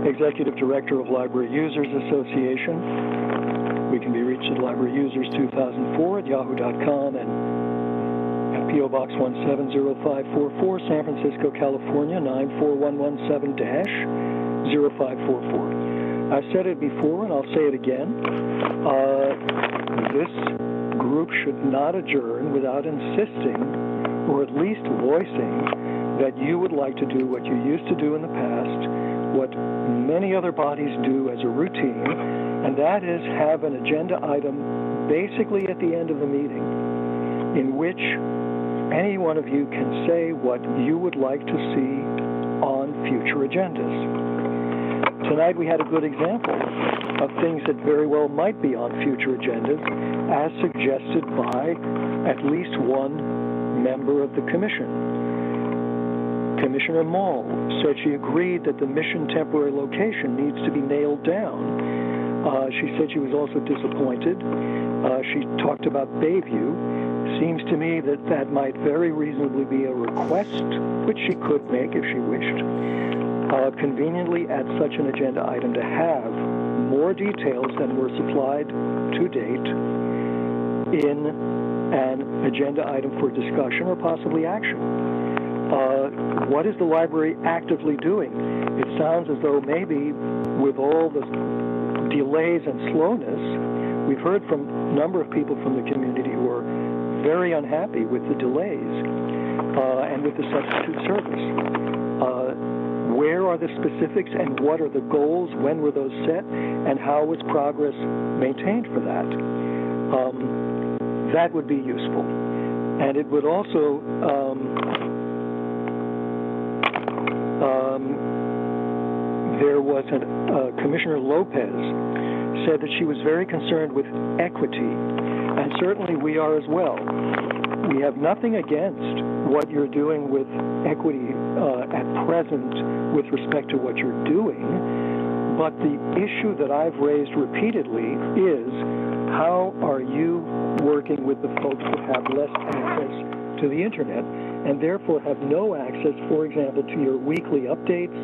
Executive Director of Library Users Association. We can be reached at libraryusers2004@yahoo.com and at P.O. Box 170544, San Francisco, California, 94117-0544. I've said it before and I'll say it again. This group should not adjourn without insisting, or at least voicing, that you would like to do what you used to do in the past, what many other bodies do as a routine, and that is have an agenda item basically at the end of the meeting in which any one of you can say what you would like to see on future agendas. Tonight we had a good example of things that very well might be on future agendas as suggested by at least one member of the commission. Commissioner Mall said she agreed that the mission temporary location needs to be nailed down. She said she was also disappointed. She talked about Bayview. Seems to me that that might very reasonably be a request, which she could make if she wished. Conveniently add such an agenda item to have more details than were supplied to date in an agenda item for discussion or possibly action. What is the library actively doing? It sounds as though maybe with all the delays and slowness, we've heard from a number of people from the community who are very unhappy with the delays and with the substitute service. Where are the specifics and what are the goals? When were those set? And how was progress maintained for that? That would be useful. And it would also there was Commissioner Lopez said that she was very concerned with equity, and certainly we are as well. We have nothing against what you're doing with equity at present with respect to what you're doing, but the issue that I've raised repeatedly is how are you working with the folks that have less access to the internet and therefore have no access, for example, to your weekly updates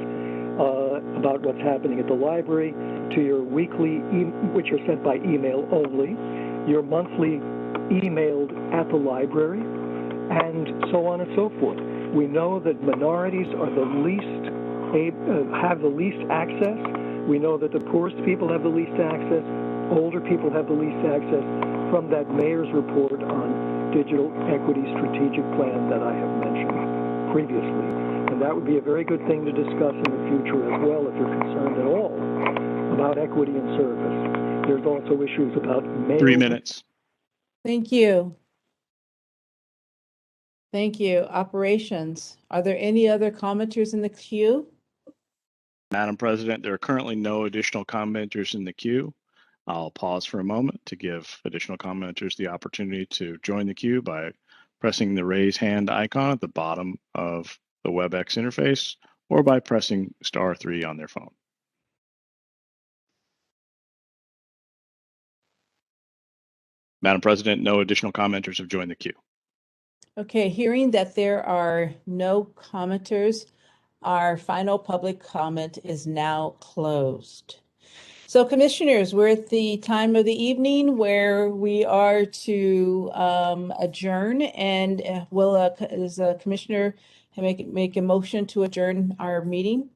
about what's happening at the library, to your weekly, which are sent by email only, your monthly emailed at the library, and so on and so forth. We know that minorities are the least, have the least access. We know that the poorest people have the least access, older people have the least access, from that mayor's report on digital equity strategic plan that I have mentioned previously. And that would be a very good thing to discuss in the future as well if you're concerned at all about equity in service. There's also issues about mail. 3 minutes. Thank you. Thank you. Operations. Are there any other commenters in the queue? Madam President, there are currently no additional commenters in the queue. I'll pause for a moment to give additional commenters the opportunity to join the queue by pressing the raise hand icon at the bottom of the Webex interface or by pressing *3 on their phone. Madam President, no additional commenters have joined the queue. Okay, hearing that there are no commenters, our final public comment is now closed. So commissioners, we're at the time of the evening where we are to adjourn, and does a commissioner make a motion to adjourn our meeting?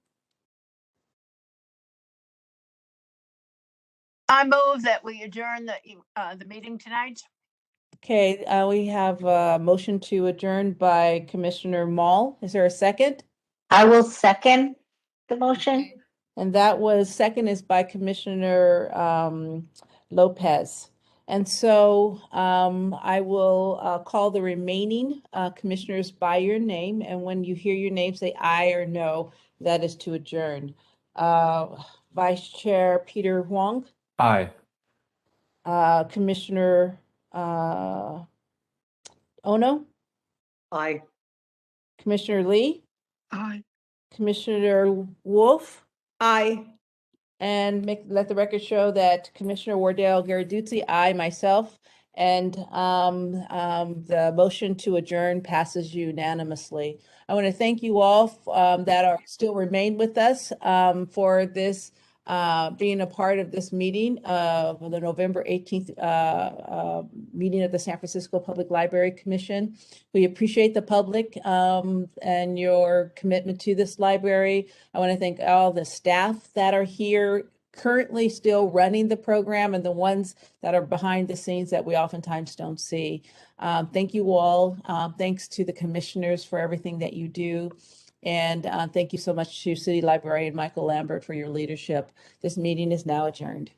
I move that we adjourn the meeting tonight. Okay, we have a motion to adjourn by Commissioner Mall. Is there a second? I will second the motion. And that was second is by Commissioner Lopez. And so I will call the remaining commissioners by your name. And when you hear your name, say aye or no. That is to adjourn. Vice Chair Peter Huang. Aye. Commissioner Ono. Aye. Commissioner Lee. Aye. Commissioner Wolf. Aye. And let the record show that Commissioner Wardell Garaduzzi, I myself, And the motion to adjourn passes unanimously. I want to thank you all that are still remain with us for this being a part of this meeting of the November 18th meeting of the San Francisco Public Library Commission. We appreciate the public and your commitment to this library. I want to thank all the staff that are here currently still running the program and the ones that are behind the scenes that we oftentimes don't see. Thank you all. Thanks to the commissioners for everything that you do. And thank you so much to City Librarian Michael Lambert for your leadership. This meeting is now adjourned.